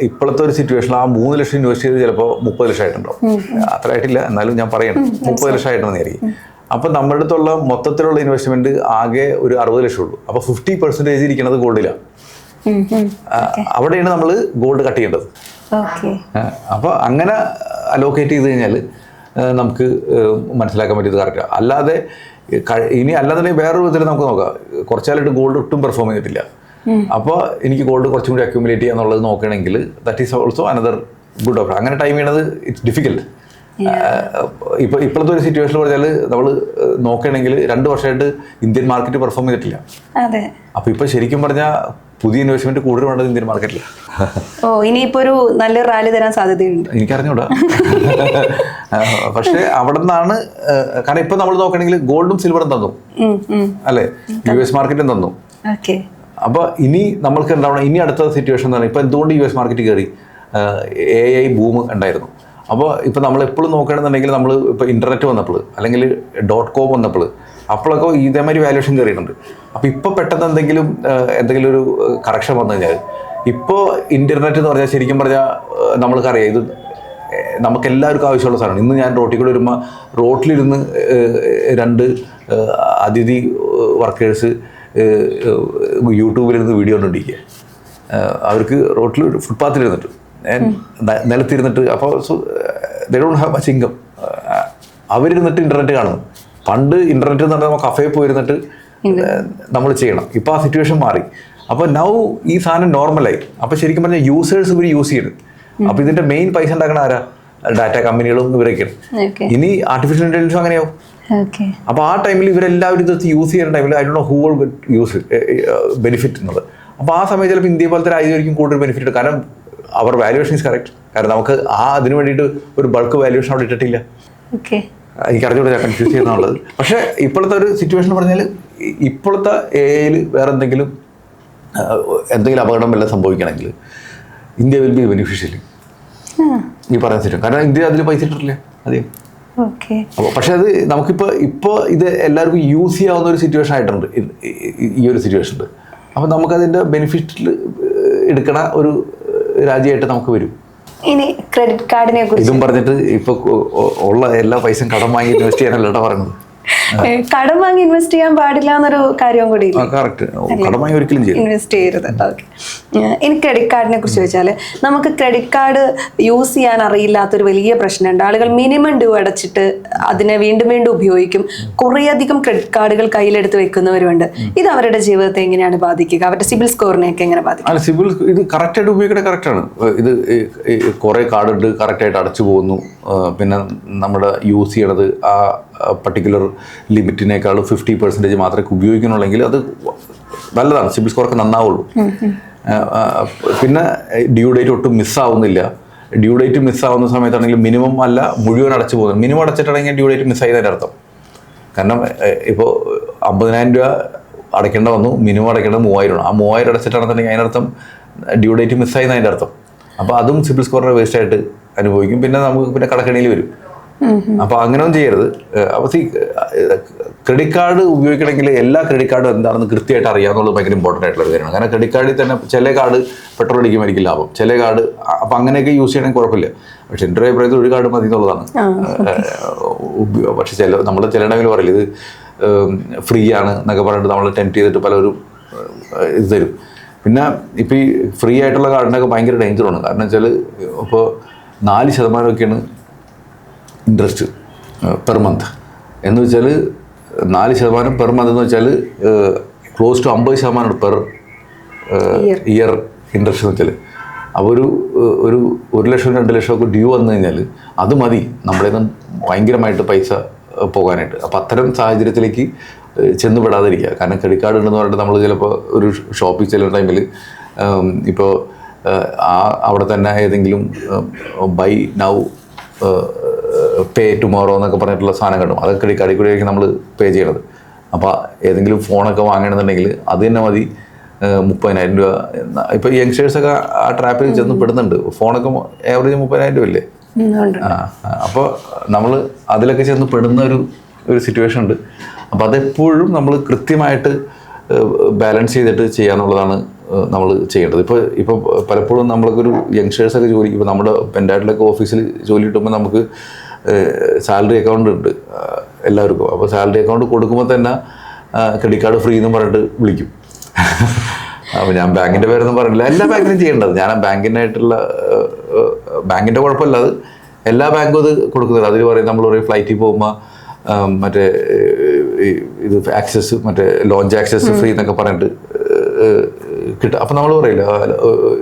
ഇപ്പോഴത്തെ ഒരു സിറ്റുവേഷനിൽ ആ 3 ലക്ഷം ഇൻവെസ്റ്റ് ചെയ്ത് ചിലപ്പോൾ 30 ലക്ഷം ആയിട്ടുണ്ടോ, അത്ര ആയിട്ടില്ല, എന്നാലും ഞാൻ പറയണം 30 ലക്ഷം ആയിട്ടുണ്ടെന്ന് ആയിരിക്കും. അപ്പോൾ നമ്മുടെ അടുത്തുള്ള മൊത്തത്തിലുള്ള ഇൻവെസ്റ്റ്മെന്റ് ആകെ ഒരു 60 ലക്ഷം ഉള്ളൂ. അപ്പോൾ 50% ഇരിക്കുന്നത് ഗോൾഡിലാണ്. അവിടെയാണ് നമ്മൾ ഗോൾഡ് കട്ട് ചെയ്യേണ്ടത്. അപ്പോൾ അങ്ങനെ അലോക്കേറ്റ് ചെയ്ത് കഴിഞ്ഞാൽ നമുക്ക് മനസ്സിലാക്കാൻ പറ്റിയത് കറക്റ്റാണ്. അല്ലാതെ അല്ലാതെ വേറൊരു വിധത്തിൽ നമുക്ക് നോക്കാം. കുറച്ചാലായിട്ട് ഗോൾഡ് ഒട്ടും പെർഫോം ചെയ്തിട്ടില്ല, അപ്പോൾ എനിക്ക് ഗോൾഡ് കുറച്ചും കൂടി അക്യൂമുലേറ്റ് ചെയ്യുക എന്നുള്ളത് നോക്കുകയാണെങ്കിൽ that is also another good option. അങ്ങനെ ടൈം ചെയ്യണത് ഇറ്റ്സ് ഡിഫിക്കൽട്ട്. ഇപ്പോഴത്തെ ഒരു സിറ്റുവേഷൻ പറഞ്ഞാൽ നമ്മൾ നോക്കുകയാണെങ്കിൽ 2 വർഷമായിട്ട് ഇന്ത്യൻ മാർക്കറ്റ് പെർഫോം ചെയ്തിട്ടില്ല. അതെ. അപ്പൊ ഇപ്പൊ ശരിക്കും പറഞ്ഞാൽ പുതിയ ഇൻവെസ്റ്റ്മെന്റ് കൂടുതൽ വേണ്ടത് ഇന്ത്യൻ മാർക്കറ്റില്ല. ഇനിയിപ്പോ ഒരു നല്ലൊരു റാലി തരാൻ സാധ്യതയുണ്ട്. എനിക്കറിഞ്ഞൂടാ. പക്ഷെ അവിടെ നിന്നാണ്, കാരണം ഇപ്പൊ നമ്മൾ നോക്കുകയാണെങ്കിൽ ഗോൾഡും സിൽവറും തന്നു അല്ലെ, US മാർക്കറ്റും തന്നു. അപ്പൊ ഇനി നമ്മൾക്ക് ഉണ്ടാവണം, ഇനി അടുത്ത സിറ്റുവേഷൻ എന്ന് പറഞ്ഞാൽ ഇപ്പൊ എന്തുകൊണ്ട് US മാർക്കറ്റ് കയറി, AI ബൂം ഉണ്ടായിരുന്നു. അപ്പോൾ ഇപ്പോൾ നമ്മൾ എപ്പോഴും നോക്കുകയാണെന്നുണ്ടെങ്കിൽ നമ്മൾ ഇപ്പോൾ ഇൻ്റർനെറ്റ് വന്നപ്പോൾ അല്ലെങ്കിൽ .com വന്നപ്പോൾ അപ്പോഴൊക്കെ ഇതേമാതിരി വാല്യൂഷൻ കയറിയിട്ടുണ്ട്. അപ്പോൾ ഇപ്പോൾ പെട്ടെന്ന് എന്തെങ്കിലും ഒരു കറക്ഷൻ വന്നു കഴിഞ്ഞാൽ, ഇപ്പോൾ ഇൻ്റർനെറ്റ് എന്ന് പറഞ്ഞാൽ ശരിക്കും പറഞ്ഞാൽ നമ്മൾക്കറിയാം ഇത് നമുക്ക് എല്ലാവർക്കും ആവശ്യമുള്ള സാധനമാണ്. ഇന്ന് ഞാൻ റോട്ടിൽ കൂടെ വരുമ്പോൾ റോട്ടിലിരുന്ന് 2 അതിഥി വർക്കേഴ്സ് യൂട്യൂബിലിരുന്ന് വീഡിയോ കണ്ടുകൊണ്ടിരിക്കുക. അവർക്ക് റോട്ടിൽ ഫുട്പാത്തിലിരുന്നിട്ട് നിലത്തിരുന്നിട്ട്, അപ്പോൾ they don't have much income. അവരിരുന്നിട്ട് ഇൻ്റർനെറ്റ് കാണുന്നു. പണ്ട് ഇൻ്റർനെറ്റ് എന്ന് പറഞ്ഞാൽ നമ്മൾ കഫേയിൽ പോയിരുന്നിട്ട് നമ്മൾ ചെയ്യണം. ഇപ്പോൾ ആ സിറ്റുവേഷൻ മാറി. അപ്പോൾ നൗ ഈ സാധനം നോർമലായി. അപ്പോൾ ശരിക്കും പറഞ്ഞാൽ യൂസേഴ്സ് ഇവർ യൂസ് ചെയ്യുന്നത്. അപ്പോൾ ഇതിൻ്റെ മെയിൻ പൈസ ഉണ്ടാക്കണ ആരാ? ഡാറ്റ കമ്പനികളും ഇവരൊക്കെയാണ്. ഇനി ആർട്ടിഫിഷ്യൽ ഇൻ്റലിജൻസും അങ്ങനെയാവും. അപ്പോൾ ആ ടൈമിൽ ഇവരെല്ലാവരും ഇത് യൂസ് ചെയ്യുന്ന ടൈമിൽ I don't know who will use benefit എന്നുള്ളത്. അപ്പോൾ ആ സമയത്ത് ചിലപ്പോൾ ഇന്ത്യ പോലത്തെ രാജ്യമായിരിക്കും കൂടുതൽ ബെനിഫിറ്റ്. കാരണം അവർ വാല്യുവേഷൻ ഈസ് കറക്റ്റ്. കാരണം നമുക്ക് അതിന് വേണ്ടിയിട്ട് ഒരു ബൾക്ക് വാല്യുവേഷൻ അവിടെ ഇട്ടിട്ടില്ല. എനിക്കറിഞ്ഞൂടെ, ഞാൻ കൺഫ്യൂസ് ചെയ്യുന്നുള്ളത്. പക്ഷേ ഇപ്പോഴത്തെ ഒരു സിറ്റുവേഷൻ പറഞ്ഞാൽ ഇപ്പോഴത്തെ AI വേറെ എന്തെങ്കിലും അപകടം വല്ലതും സംഭവിക്കണമെങ്കിൽ ഇന്ത്യ വിൽ ബി ബെനിഫിഷ്യൽ ഈ പറയുന്ന സിറ്റുവേഷൻ. കാരണം ഇന്ത്യ അതിൽ പൈസ ഇട്ടിട്ടില്ല അധികം. അപ്പോൾ പക്ഷെ അത് ഇപ്പോൾ ഇത് എല്ലാവർക്കും യൂസ് ചെയ്യാവുന്ന ഒരു സിറ്റുവേഷൻ ആയിട്ടുണ്ട് ഈ ഒരു സിറ്റുവേഷനിൽ. അപ്പോൾ നമുക്കതിൻ്റെ ബെനിഫിറ്റിൽ എടുക്കണ ഒരു രാജ്യമായിട്ട് നമുക്ക് വരും. ഇനി ക്രെഡിറ്റ് കാർഡിനെ കുറിച്ച് ഇതും പറഞ്ഞിട്ട് ഇപ്പൊ ഉള്ള എല്ലാ പൈസയും കടം വാങ്ങി ഇൻവെസ്റ്റ് ചെയ്യാനല്ല പറയുന്നത്. കടം വാങ്ങി ഇൻവെസ്റ്റ് ചെയ്യാൻ പാടില്ല എന്നൊരു കാര്യം കൂടി ഇൻവെസ്റ്റ് ചെയ്യരുത്. ഓക്കെ. ഇനി ക്രെഡിറ്റ് കാർഡിനെ കുറിച്ച് വെച്ചാൽ നമുക്ക് ക്രെഡിറ്റ് കാർഡ് യൂസ് ചെയ്യാൻ അറിയില്ലാത്തൊരു വലിയ പ്രശ്നമുണ്ട്. ആളുകൾ മിനിമം ഡ്യൂ അടച്ചിട്ട് അതിനെ വീണ്ടും വീണ്ടും ഉപയോഗിക്കും. കുറേയധികം ക്രെഡിറ്റ് കാർഡുകൾ കയ്യിലെടുത്ത് വെക്കുന്നവരുണ്ട്. ഇത് അവരുടെ ജീവിതത്തെ എങ്ങനെയാണ് ബാധിക്കുക? അവരുടെ സിബിൽ സ്കോറിനെയൊക്കെ എങ്ങനെ ബാധിക്കും? അല്ല, സിബിൽ ഇത് കറക്റ്റായിട്ട് ഉപയോഗിക്കേണ്ട കറക്റ്റാണ്. ഇത് കുറേ കാർഡ് ഉണ്ട്, കറക്റ്റായിട്ട് അടച്ചു പോകുന്നു. പിന്നെ നമ്മുടെ യൂസ് ചെയ്യണത് ആ പർട്ടിക്കുലർ ലിമിറ്റിനേക്കാൾ 50% മാത്രമേ ഉപയോഗിക്കണുള്ളെങ്കിൽ അത് നല്ലതാണ്. സിബിൽ സ്കോറൊക്കെ നന്നാവുള്ളൂ. പിന്നെ ഡ്യൂ ഡേറ്റ് ഒട്ടും മിസ്സാവുന്നില്ല. ഡ്യൂ ഡേറ്റ് മിസ്സാവുന്ന സമയത്താണെങ്കിൽ മിനിമം അല്ല മുഴുവൻ അടച്ചു പോകുന്നത്. മിനിമം അടച്ചിട്ടാണെങ്കിൽ ഡ്യൂ ഡേറ്റ് മിസ്സായതിൻ്റെ അർത്ഥം. കാരണം ഇപ്പോൾ 50,000 രൂപ അടയ്ക്കേണ്ട വന്നു, മിനിമം അടയ്ക്കേണ്ടത് 3,000 ആണ്. ആ 3,000 അടച്ചിട്ടാണെന്നുണ്ടെങ്കിൽ അതിനർത്ഥം ഡ്യൂ ഡേറ്റ് മിസ്സായതിൻ്റെ അർത്ഥം. അപ്പോൾ അതും സിബിൽ സ്കോറിനെ വേസ്റ്റായിട്ട് അനുഭവിക്കും. പിന്നെ നമുക്ക് കടക്കണിയിൽ വരും. അപ്പോൾ അങ്ങനെയൊന്നും ചെയ്യരുത്. അപ്പോൾ ക്രെഡിറ്റ് കാർഡ് ഉപയോഗിക്കണമെങ്കിൽ എല്ലാ ക്രെഡിറ്റ് കാർഡും എന്താണെന്ന് കൃത്യമായിട്ട് അറിയാമെന്നുള്ളത് ഭയങ്കര ഇമ്പോർട്ടൻ്റ് ആയിട്ടുള്ള ഒരു കാര്യമാണ്. കാരണം ക്രെഡിറ്റ് കാർഡിൽ തന്നെ ചില കാർഡ് പെട്രോൾ അടിക്കുമായിരിക്കും ലാഭം, ചില കാർഡ് അപ്പോൾ അങ്ങനെയൊക്കെ യൂസ് ചെയ്യണമെങ്കിൽ കുഴപ്പമില്ല. പക്ഷെ എൻ്റെ അഭിപ്രായത്തിൽ ഒരു കാർഡ് മതി എന്നുള്ളതാണ്. പക്ഷെ നമ്മൾ ചില ടൈമിൽ പറയില്ല ഇത് ഫ്രീ ആണ് എന്നൊക്കെ പറഞ്ഞിട്ട് നമ്മൾ ടെംപ്റ്റ് ചെയ്തിട്ട് പലരും ഇത് തരും. പിന്നെ ഇപ്പോൾ ഈ ഫ്രീ ആയിട്ടുള്ള കാർഡിനൊക്കെ ഭയങ്കര ഡേഞ്ചറാണ്. കാരണം വെച്ചാൽ ഇപ്പോൾ 4% ഇൻട്രസ്റ്റ് പെർ മന്ത് എന്ന് വെച്ചാൽ 4% പെർ മന്ത് എന്ന് വെച്ചാൽ close to 50% per year interest എന്ന് വെച്ചാൽ. അപ്പോൾ ഒരു 1 ലക്ഷം 2 ലക്ഷമൊക്കെ ഡ്യൂ വന്നു കഴിഞ്ഞാൽ അത് മതി നമ്മുടെ നിന്ന് ഭയങ്കരമായിട്ട് പൈസ പോകാനായിട്ട്. അപ്പോൾ അത്തരം സാഹചര്യത്തിലേക്ക് ചെന്ന് പെടാതിരിക്കുക. കാരണം ക്രെഡിറ്റ് കാർഡ് ഉണ്ടെന്ന് പറഞ്ഞിട്ട് നമ്മൾ ചിലപ്പോൾ ഒരു ഷോപ്പിൽ ചെല്ലുന്ന ടൈമിൽ ഇപ്പോൾ അവിടെ തന്നെ ഏതെങ്കിലും ബൈ നൗ പേ ടുമോറോ എന്നൊക്കെ പറഞ്ഞിട്ടുള്ള സാധനം കിട്ടും. അതൊക്കെ ക്രെഡിറ്റ് കാർഡിൽ കൂടിയായിരിക്കും നമ്മൾ പേ ചെയ്യണത്. അപ്പോൾ ഏതെങ്കിലും ഫോണൊക്കെ വാങ്ങണമെന്നുണ്ടെങ്കിൽ അത് തന്നെ മതി 30,000 രൂപ. ഇപ്പോൾ യങ്സ്റ്റേഴ്സൊക്കെ ആ ട്രാപ്പിൽ ചെന്ന് പെടുന്നുണ്ട്. ഫോണൊക്കെ ആവറേജ് 30,000 രൂപ അല്ലേ? അപ്പോൾ നമ്മൾ അതിലൊക്കെ ചെന്ന് പെടുന്ന ഒരു സിറ്റുവേഷൻ ഉണ്ട്. അപ്പോൾ അതെപ്പോഴും നമ്മൾ കൃത്യമായിട്ട് ബാലൻസ് ചെയ്തിട്ട് ചെയ്യാന്നുള്ളതാണ് നമ്മൾ ചെയ്യേണ്ടത്. ഇപ്പോൾ പലപ്പോഴും നമ്മൾക്കൊരു യങ്സ്റ്റേഴ്സൊക്കെ ജോലി, ഇപ്പോൾ നമ്മുടെ പെൻഡായിട്ടിലൊക്കെ ഓഫീസിൽ ജോലി കിട്ടുമ്പോൾ നമുക്ക് സാലറി അക്കൗണ്ട് ഉണ്ട് എല്ലാവർക്കും. അപ്പോൾ സാലറി അക്കൗണ്ട് കൊടുക്കുമ്പോൾ തന്നെ ക്രെഡിറ്റ് കാർഡ് ഫ്രീ എന്ന് പറഞ്ഞിട്ട് വിളിക്കും. അപ്പോൾ ഞാൻ ബാങ്കിൻ്റെ പേരൊന്നും പറഞ്ഞില്ല, എല്ലാ ബാങ്കിലും ചെയ്യേണ്ടത്. ഞാൻ ബാങ്കിനായിട്ടുള്ള ബാങ്കിൻ്റെ കുഴപ്പമില്ല, അത് എല്ലാ ബാങ്കും അത് കൊടുക്കുന്നത്. അതിൽ പറയും നമ്മൾ പറയും ഫ്ലൈറ്റിൽ പോകുമ്പോൾ മറ്റേ ഇത് ആക്സസ് മറ്റേ ലോഞ്ച് ആക്സസ് ഫ്രീ എന്നൊക്കെ പറഞ്ഞിട്ട് കിട്ടും. അപ്പോൾ നമ്മൾ പറയില്ല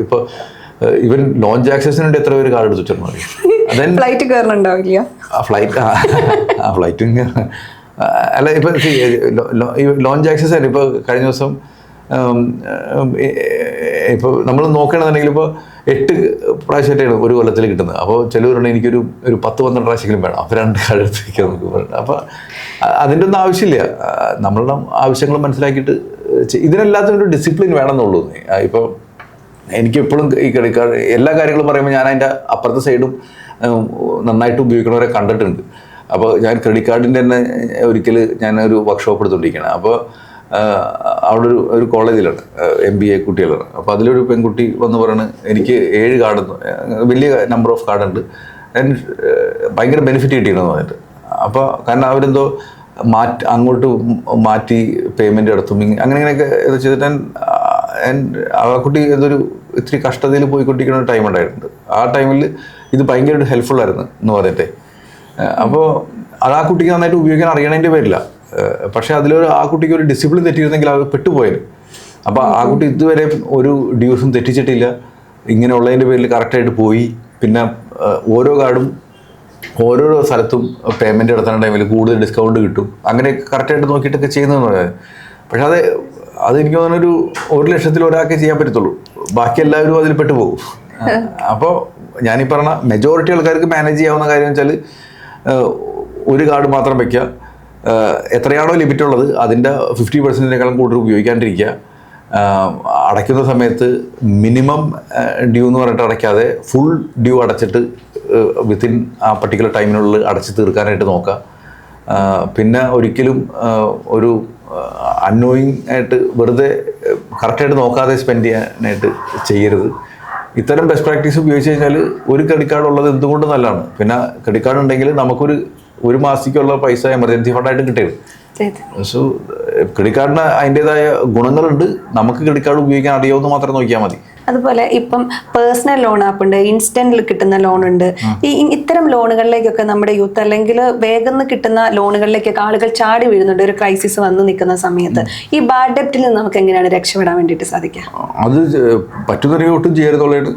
ഇപ്പോൾ ഇവൻ ലോഞ്ച് ആക്സസിന് വേണ്ടി എത്ര പേര് കാർഡ് എടുത്തിട്ടുണ്ടോ അറിയാം. ഫ്ലൈറ്റ് കയറണുണ്ടാവില്ല. ഫ്ലൈറ്റും അല്ല ഇപ്പം ലോഞ്ച് ആക്സസ് ആണ്. ഇപ്പോൾ കഴിഞ്ഞ ദിവസം ഇപ്പോൾ നമ്മൾ നോക്കുകയാണെന്നുണ്ടെങ്കിൽ ഇപ്പോൾ 8 പ്രാവശ്യമായിട്ടാണ് ഒരു കൊല്ലത്തിൽ കിട്ടുന്നത്. അപ്പോൾ ചിലവരുണ്ട് എനിക്കൊരു 10-12 പ്രാവശ്യമെങ്കിലും വേണം, അപ്പോൾ 2 കാർഡ് എടുത്ത് വയ്ക്കാൻ നമുക്ക് പറഞ്ഞു. അപ്പോൾ അതിൻ്റെ ഒന്നും ആവശ്യമില്ല. നമ്മളുടെ ആവശ്യങ്ങൾ മനസ്സിലാക്കിയിട്ട് ഇതിനെല്ലാത്തിനും ഒരു ഡിസിപ്ലിൻ വേണമെന്നുള്ളൂ. ഇപ്പോൾ എനിക്കെപ്പോഴും ഈ ക്രെഡിറ്റ് കാർഡ് എല്ലാ കാര്യങ്ങളും പറയുമ്പോൾ ഞാൻ അതിൻ്റെ അപ്പുറത്തെ സൈഡും നന്നായിട്ട് ഉപയോഗിക്കണവരെ കണ്ടിട്ടുണ്ട്. അപ്പോൾ ഞാൻ ക്രെഡിറ്റ് കാർഡിൻ്റെ തന്നെ ഒരിക്കൽ ഞാനൊരു വർക്ക്ഷോപ്പ് എടുത്തുകൊണ്ടിരിക്കുകയാണ്. അപ്പോൾ അവിടെ ഒരു കോളേജിലാണ് MBA കുട്ടികളാണ്. അപ്പോൾ അതിലൊരു പെൺകുട്ടി വന്ന് പറയുന്നത് എനിക്ക് 7 കാർഡ്, വലിയ നമ്പർ ഓഫ് കാർഡ് ഉണ്ട്, ഭയങ്കര ബെനിഫിറ്റ് കിട്ടിയെന്ന് പറഞ്ഞിട്ട്. അപ്പോൾ കാരണം അവരെന്തോ അങ്ങോട്ട് മാറ്റി പേയ്മെൻറ്റ് നടത്തും, അങ്ങനെയൊക്കെ ചെയ്തിട്ട് ആ കുട്ടി എന്തൊരു ഇത്തിരി കഷ്ടതയിൽ പോയിക്കൊണ്ടിരിക്കുന്ന ഒരു ടൈം ഉണ്ടായിട്ടുണ്ട്. ആ ടൈമിൽ ഇത് ഭയങ്കര ഹെൽപ്ഫുൾ ആയിരുന്നു എന്ന് പറഞ്ഞിട്ട്. അപ്പോൾ അത് ആ കുട്ടിക്ക് നന്നായിട്ട് ഉപയോഗിക്കാൻ അറിയണതിൻ്റെ പേരില്ല. പക്ഷേ ആ കുട്ടിക്ക് ഒരു ഡിസിപ്ലിൻ തെറ്റിയിരുന്നെങ്കിൽ അത് പെട്ടുപോയത്. അപ്പോൾ ആ കുട്ടി ഇതുവരെ ഒരു ഡ്യൂസും തെറ്റിച്ചിട്ടില്ല. ഇങ്ങനെയുള്ളതിൻ്റെ പേരിൽ കറക്റ്റായിട്ട് പോയി. പിന്നെ ഓരോ കാർഡും ഓരോരോ സ്ഥലത്തും പേയ്മെൻറ്റ് നടത്തുന്ന ടൈമിൽ കൂടുതൽ ഡിസ്കൗണ്ട് കിട്ടും, അങ്ങനെ കറക്റ്റായിട്ട് നോക്കിയിട്ടൊക്കെ ചെയ്യുന്നതെന്ന് പറയുന്നത്. പക്ഷെ അതെനിക്ക് തോന്നുന്നൊരു 1 ലക്ഷത്തിൽ ഒരാൾക്ക് ചെയ്യാൻ പറ്റത്തുള്ളൂ, ബാക്കി എല്ലാവരും അതിൽ പെട്ടുപോകും. അപ്പോൾ ഞാനീ പറഞ്ഞ മെജോറിറ്റി ആൾക്കാർക്ക് മാനേജ് ചെയ്യാവുന്ന കാര്യം വെച്ചാൽ ഒരു കാർഡ് മാത്രം വയ്ക്കുക, എത്രയാണോ ലിമിറ്റ് ഉള്ളത് അതിൻ്റെ 50%-നേക്കാളും കൂടുതൽ ഉപയോഗിക്കാണ്ടിരിക്കുക, അടയ്ക്കുന്ന സമയത്ത് മിനിമം ഡ്യൂ എന്ന് പറഞ്ഞിട്ട് അടയ്ക്കാതെ ഫുൾ ഡ്യൂ അടച്ചിട്ട് വിത്തിൻ ആ പർട്ടിക്കുലർ ടൈമിനുള്ളിൽ അടച്ച് തീർക്കാനായിട്ട് നോക്കുക. പിന്നെ ഒരിക്കലും ഒരു അന്നോയിങ് ആയിട്ട് വെറുതെ കറക്റ്റായിട്ട് നോക്കാതെ സ്പെൻഡ് ചെയ്യാനായിട്ട് ചെയ്യരുത്. ഇത്തരം ബെസ്റ്റ് പ്രാക്ടീസ് ഉപയോഗിച്ച് കഴിഞ്ഞാൽ ഒരു ക്രെഡിറ്റ് കാർഡ് ഉള്ളത് എന്തുകൊണ്ട് നല്ലതാണ്. പിന്നെ ക്രെഡിറ്റ് കാർഡ് ഉണ്ടെങ്കിൽ ഒരു മാസത്തേക്കുള്ള പൈസ എമർജൻസി ഫണ്ടായിട്ട് കിട്ടിയത്. സോ ക്രെഡിറ്റ് കാർഡിന് അതിൻ്റെതായ ഗുണങ്ങളുണ്ട്. നമുക്ക് ക്രെഡിറ്റ് കാർഡ് ഉപയോഗിക്കാൻ അറിയാവുന്ന മാത്രം നോക്കിയാൽ മതി. അതുപോലെ ഇപ്പം പേഴ്സണൽ ലോൺ ആപ്പ് ഉണ്ട്, ഇൻസ്റ്റന്റിൽ കിട്ടുന്ന ലോൺ ഉണ്ട്. ഇത്തരം ലോണുകളിലേക്കൊക്കെ നമ്മുടെ യൂത്ത് അല്ലെങ്കിൽ വേഗം കിട്ടുന്ന ലോണുകളിലേക്കൊക്കെ ആളുകൾ ചാടി വീഴുന്നുണ്ട് ഒരു ക്രൈസിസ് വന്നു നിൽക്കുന്ന സമയത്ത്. ഈ ബാഡ് ഡെപ്റ്റിൽ നിന്ന് നമുക്ക് എങ്ങനെയാണ് രക്ഷപ്പെടാൻ വേണ്ടിയിട്ട് സാധിക്കുക? അത് പറ്റുന്ന ഒട്ടും ചെയ്യരുതുള്ളതാണ്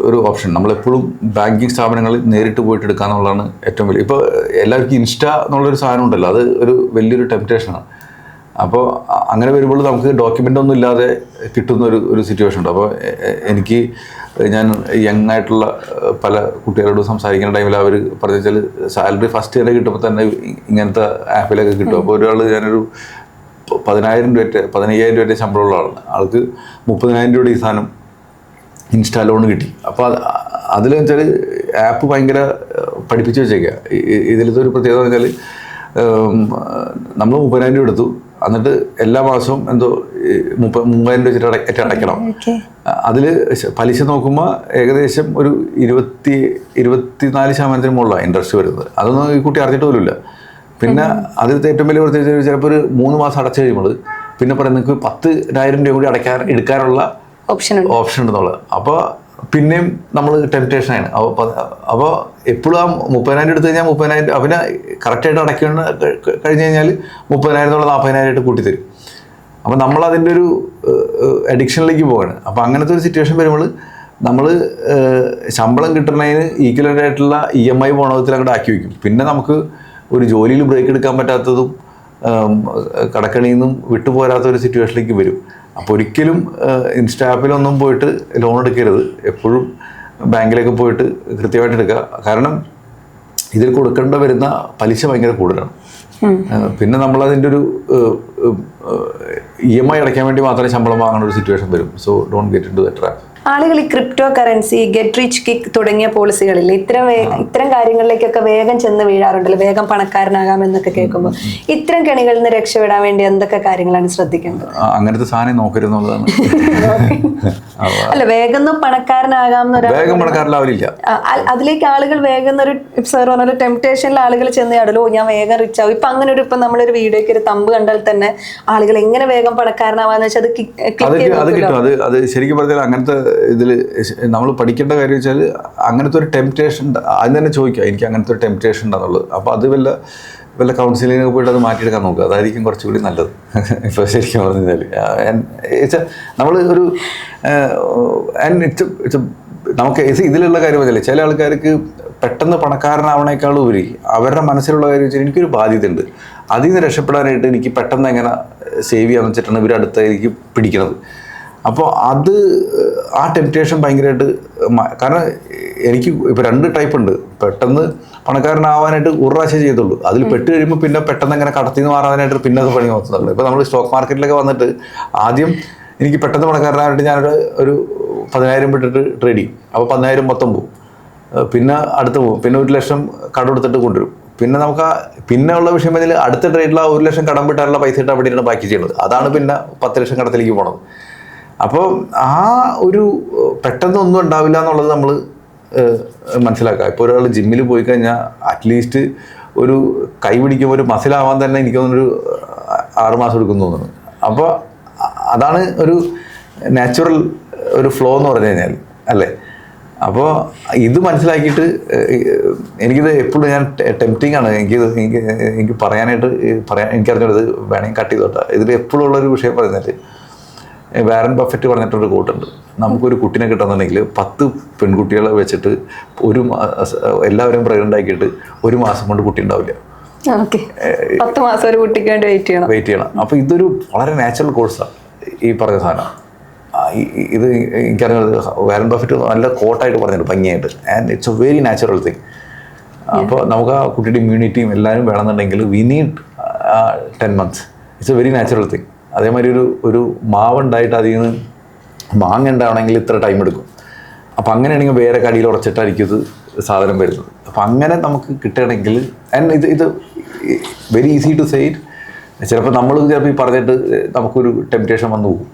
ഒരു ഓപ്ഷൻ. നമ്മളെപ്പോഴും ബാങ്കിങ് സ്ഥാപനങ്ങളിൽ നേരിട്ട് പോയിട്ട് എടുക്കാന്നുള്ളതാണ് ഏറ്റവും വലിയ. ഇപ്പോൾ എല്ലാവർക്കും ഇൻസ്റ്റ എന്നുള്ളൊരു സാധനം ഉണ്ടല്ലോ, അത് ഒരു വലിയൊരു ടെംപ്റ്റേഷനാണ്. അപ്പോൾ അങ്ങനെ വരുമ്പോൾ നമുക്ക് ഡോക്യുമെൻ്റ് ഒന്നും ഇല്ലാതെ കിട്ടുന്ന ഒരു സിറ്റുവേഷൻ ഉണ്ട്. അപ്പോൾ ഞാൻ യങ് ആയിട്ടുള്ള പല കുട്ടികളോട് സംസാരിക്കുന്ന ടൈമിൽ അവർ പറഞ്ഞു വെച്ചാൽ സാലറി ഫസ്റ്റ് ഇയർ കിട്ടുമ്പോൾ തന്നെ ഇങ്ങനത്തെ ആപ്പിലൊക്കെ കിട്ടും. അപ്പോൾ ഞാനൊരു 15,000 രൂപയുടെ ശമ്പളമുള്ള ആളാണ്, ആൾക്ക് 30,000 രൂപയുടെ ഈ സാധനം ഇൻസ്റ്റാ ലോൺ കിട്ടി. അപ്പോൾ അതിലെന്ന് വെച്ചാൽ ആപ്പ് ഭയങ്കര പഠിപ്പിച്ച് വെച്ചേക്കുക. ഇതിലത്തെ ഒരു പ്രത്യേകത എന്ന് വെച്ചാൽ നമ്മൾ 30,000 രൂപ എടുത്തു, എന്നിട്ട് എല്ലാ മാസവും എന്തോ 3,000 രൂപ വെച്ചിട്ട് അടയ്ക്കണം. അതിൽ പലിശ നോക്കുമ്പോൾ ഏകദേശം ഒരു 24% മുകളിലാണ് ഇൻട്രസ്റ്റ് വരുന്നത്. അതൊന്നും ഈ കുട്ടി അറിഞ്ഞിട്ട് പോലുമില്ല. പിന്നെ അതിലത്തെ ഏറ്റവും വലിയ പ്രത്യേകിച്ച് ചിലപ്പോൾ ഒരു 3 മാസം അടച്ചു കഴിയുമ്പോൾ പിന്നെ പറയാം നിങ്ങൾക്ക് 10,000 രൂപ കൂടി എടുക്കാനുള്ള ഓപ്ഷൻ ഉണ്ടെന്നുള്ളത്. അപ്പോൾ പിന്നെയും നമ്മൾ ടെംപ്റ്റേഷനാണ്. അപ്പോൾ എപ്പോഴും ആ 30,000 എടുത്തു കഴിഞ്ഞാൽ 30,000 അവന് കറക്റ്റായിട്ട് അടയ്ക്കേണ്ട കഴിഞ്ഞ് കഴിഞ്ഞാൽ 30,000 40,000 കൂട്ടിത്തരും. അപ്പോൾ നമ്മളതിൻ്റെ ഒരു അഡിക്ഷനിലേക്ക് പോവാണ്. അപ്പോൾ അങ്ങനത്തെ ഒരു സിറ്റുവേഷൻ വരുമ്പോൾ നമ്മൾ ശമ്പളം കിട്ടുന്നതിന് ഈക്വലൻ്റ് ആയിട്ടുള്ള EMI പോണത്തിൽ അങ്ങോട്ട് ആക്കി വയ്ക്കും. പിന്നെ നമുക്ക് ഒരു ജോലിയിൽ ബ്രേക്ക് എടുക്കാൻ പറ്റാത്തതും കടക്കണിയിൽ നിന്നും വിട്ടുപോരാത്ത ഒരു സിറ്റുവേഷനിലേക്ക് വരും. അപ്പോൾ ഒരിക്കലും ഇൻസ്റ്റാ ആപ്പിലൊന്നും പോയിട്ട് ലോൺ എടുക്കരുത്. എപ്പോഴും ബാങ്കിലേക്ക് പോയിട്ട് കൃത്യമായിട്ട് എടുക്കുക. കാരണം ഇതിൽ കൊടുക്കേണ്ട വരുന്ന പലിശ ഭയങ്കര കൂടുതലാണ്. പിന്നെ നമ്മളതിൻ്റെ ഒരു EMI അടയ്ക്കാൻ വേണ്ടി മാത്രമേ ശമ്പളം വാങ്ങുന്ന ഒരു സിറ്റുവേഷൻ വരും. So don't get into the trap. ആളുകൾ ഈ crypto currency, get rich quick തുടങ്ങിയ പോളിസികളിൽ ഇത്തരം കാര്യങ്ങളിലേക്കൊക്കെ വേഗം ചെന്ന് വീഴാറുണ്ടല്ലോ, വേഗം പണക്കാരനാകാമെന്നൊക്കെ കേൾക്കുമ്പോൾ. ഇത്തരം കെണികളിൽ നിന്ന് രക്ഷപ്പെടാൻ വേണ്ടി എന്തൊക്കെ കാര്യങ്ങളാണ് ശ്രദ്ധിക്കേണ്ടത്? അങ്ങനത്തെ സാധനം നോക്കരുതെന്നുള്ളതാണ്. അല്ല, വേഗം പണക്കാരനാകാമെന്ന് വേഗം പണക്കാരനാവില്ല. അതിലേക്ക് ആളുകൾ വേഗം ഒരു സാർ പറഞ്ഞ ടെംപ്റ്റേഷനിൽ ആളുകൾ ചെന്ന് ചാടലോ, ഞാൻ വേഗം റിച്ച് ആവും. ഇപ്പൊ അങ്ങനെ ഇപ്പൊ നമ്മളൊരു വീഡിയോക്ക് ഒരു തമ്പ് കണ്ടാൽ തന്നെ ആളുകൾ എങ്ങനെ വേഗം പണക്കാരനാവാന്ന് വെച്ചാൽ അത് കിട്ടും. അത് ശരിക്കും പറഞ്ഞാൽ അങ്ങനത്തെ ഇതിൽ നമ്മൾ പഠിക്കേണ്ട കാര്യം വെച്ചാൽ അങ്ങനത്തെ ഒരു ടെംപ്റ്റേഷൻ ആദ്യം തന്നെ ചോദിക്കുക, എനിക്ക് അങ്ങനത്തെ ഒരു ടെംപ്റ്റേഷൻ ഉണ്ടെന്നുള്ളത്. അപ്പോൾ അത് വല്ല കൗൺസിലിങ്ങിനൊക്കെ പോയിട്ട് അത് മാറ്റിയെടുക്കാൻ നോക്കുക. അതായിരിക്കും കുറച്ചുകൂടി നല്ലത്. ഇപ്പോൾ ശരിക്കും പറഞ്ഞു കഴിഞ്ഞാൽ നമ്മൾ ഒരു ഇറ്റ്സ് നമുക്ക് ഇതിലുള്ള കാര്യം പറഞ്ഞില്ലേ, ചില ആൾക്കാർക്ക് പെട്ടെന്ന് പണക്കാരനാവണേക്കാളും ഉപരി അവരുടെ മനസ്സിലുള്ള കാര്യം വെച്ചാൽ എനിക്കൊരു ബാധ്യത ഉണ്ട്, അതിൽ നിന്ന് രക്ഷപ്പെടാനായിട്ട് എനിക്ക് പെട്ടെന്ന് എങ്ങനെ സേവ് ചെയ്യാന്ന് വെച്ചിട്ടാണ് ഇവർ അടുത്തേക്ക് പിടിക്കുന്നത്. അപ്പോൾ അത് ആ ടെംപ്റ്റേഷൻ ഭയങ്കരമായിട്ട്, കാരണം എനിക്ക് ഇപ്പോൾ 2 ടൈപ്പ് ഉണ്ട്. പെട്ടെന്ന് പണക്കാരനാവാനായിട്ട് ഒരു പ്രാവശ്യം ചെയ്തുള്ളൂ, അതിൽ പെട്ട് കഴിയുമ്പോൾ പിന്നെ പെട്ടെന്ന് അങ്ങനെ കടത്തിന്ന് മാറാനായിട്ട് പിന്നെ അത് പണി നോക്കുന്നുള്ളൂ. ഇപ്പോൾ നമ്മൾ സ്റ്റോക്ക് മാർക്കറ്റിലൊക്കെ വന്നിട്ട് ആദ്യം എനിക്ക് പെട്ടെന്ന് പണക്കാരനായിട്ട് ഞാനൊരു 10,000 വിട്ടിട്ട് ട്രേഡ് ചെയ്യും. അപ്പോൾ 10,000 മൊത്തം പോകും, പിന്നെ അടുത്ത് പോകും, പിന്നെ 1 ലക്ഷം കടമെടുത്തിട്ട് കൊണ്ടുവരും. പിന്നെ നമുക്ക് പിന്നെ ഉള്ള വിഷയം പറഞ്ഞാൽ അടുത്ത ട്രേഡിൽ 1 ലക്ഷം കടം വിട്ടാനുള്ള പൈസ ഇട്ട് അവിടെയാണ് ബാക്കി ചെയ്യുന്നത്. അതാണ് പിന്നെ 10 ലക്ഷം കടത്തിലേക്ക് പോണത്. അപ്പോൾ ആ ഒരു പെട്ടെന്നൊന്നും ഉണ്ടാവില്ല എന്നുള്ളത് നമ്മൾ മനസ്സിലാക്കുക. ഇപ്പോൾ ഒരാൾ ജിമ്മിൽ പോയി കഴിഞ്ഞാൽ അറ്റ്ലീസ്റ്റ് ഒരു കൈ പിടിക്കുമ്പോൾ ഒരു മസിലാവാൻ തന്നെ എനിക്ക് തോന്നുന്നൊരു 6 മാസം എടുക്കും തോന്നുന്നു. അപ്പോൾ അതാണ് ഒരു നാച്ചുറൽ ഒരു ഫ്ലോ എന്ന് പറഞ്ഞു കഴിഞ്ഞാൽ, അല്ലേ? അപ്പോൾ ഇത് മനസ്സിലാക്കിയിട്ട് എനിക്കിത് എപ്പോഴും ഞാൻ ടെംപ്റ്റിംഗ് ആണ്, എനിക്ക് പറയാനായിട്ട് എനിക്കറിഞ്ഞത് വേണമെങ്കിൽ കട്ട് ചെയ്തോട്ടെ. ഇതിൽ എപ്പോഴും ഉള്ളൊരു വിഷയം പറഞ്ഞാൽ വാരൻ ബഫറ്റ് പറഞ്ഞിട്ടൊരു കോട്ടുണ്ട്, നമുക്കൊരു കുട്ടീനെ കിട്ടുന്നുണ്ടെങ്കിൽ 10 പെൺകുട്ടികളെ വെച്ചിട്ട് എല്ലാവരും പ്രഗ്നൻ്റ് ആക്കിയിട്ട് 1 മാസം കൊണ്ട് കുട്ടി ഉണ്ടാവില്ല. 10 മാസം ഒരു കുട്ടിക്ക് വേണ്ടി വെയിറ്റ് ചെയ്യണം. അപ്പോൾ ഇതൊരു വളരെ നാച്ചുറൽ കോഴ്സാണ് ഈ പറഞ്ഞ സാധനം. ഇത് എനിക്കറിഞ്ഞത് വാരൻ ബഫറ്റ് നല്ല കോട്ടായിട്ട് പറഞ്ഞിട്ട് ഭംഗിയായിട്ട്, and it's A very natural thing. അപ്പോൾ നമുക്ക് ആ കുട്ടിയുടെ ഇമ്മ്യൂണിറ്റിയും എല്ലാവരും വേണമെന്നുണ്ടെങ്കിൽ we need 10 months. It's A very natural thing. അതേമാതിരി ഒരു മാവുണ്ടായിട്ട് അതിൽ നിന്ന് മാങ്ങ ഉണ്ടാവണമെങ്കിൽ ഇത്ര ടൈം എടുക്കും. അപ്പം അങ്ങനെയാണെങ്കിൽ വേറെ കടിയിൽ ഉറച്ചിട്ടായിരിക്കും ഇത് സാധനം വരുന്നത്. അപ്പം അങ്ങനെ നമുക്ക് കിട്ടുകയാണെങ്കിൽ, ആൻഡ് ഇത് very easy to say it. ചിലപ്പോൾ ചിലപ്പോൾ ഈ പറഞ്ഞിട്ട് നമുക്കൊരു ടെംപ്റ്റേഷൻ വന്നു പോകും.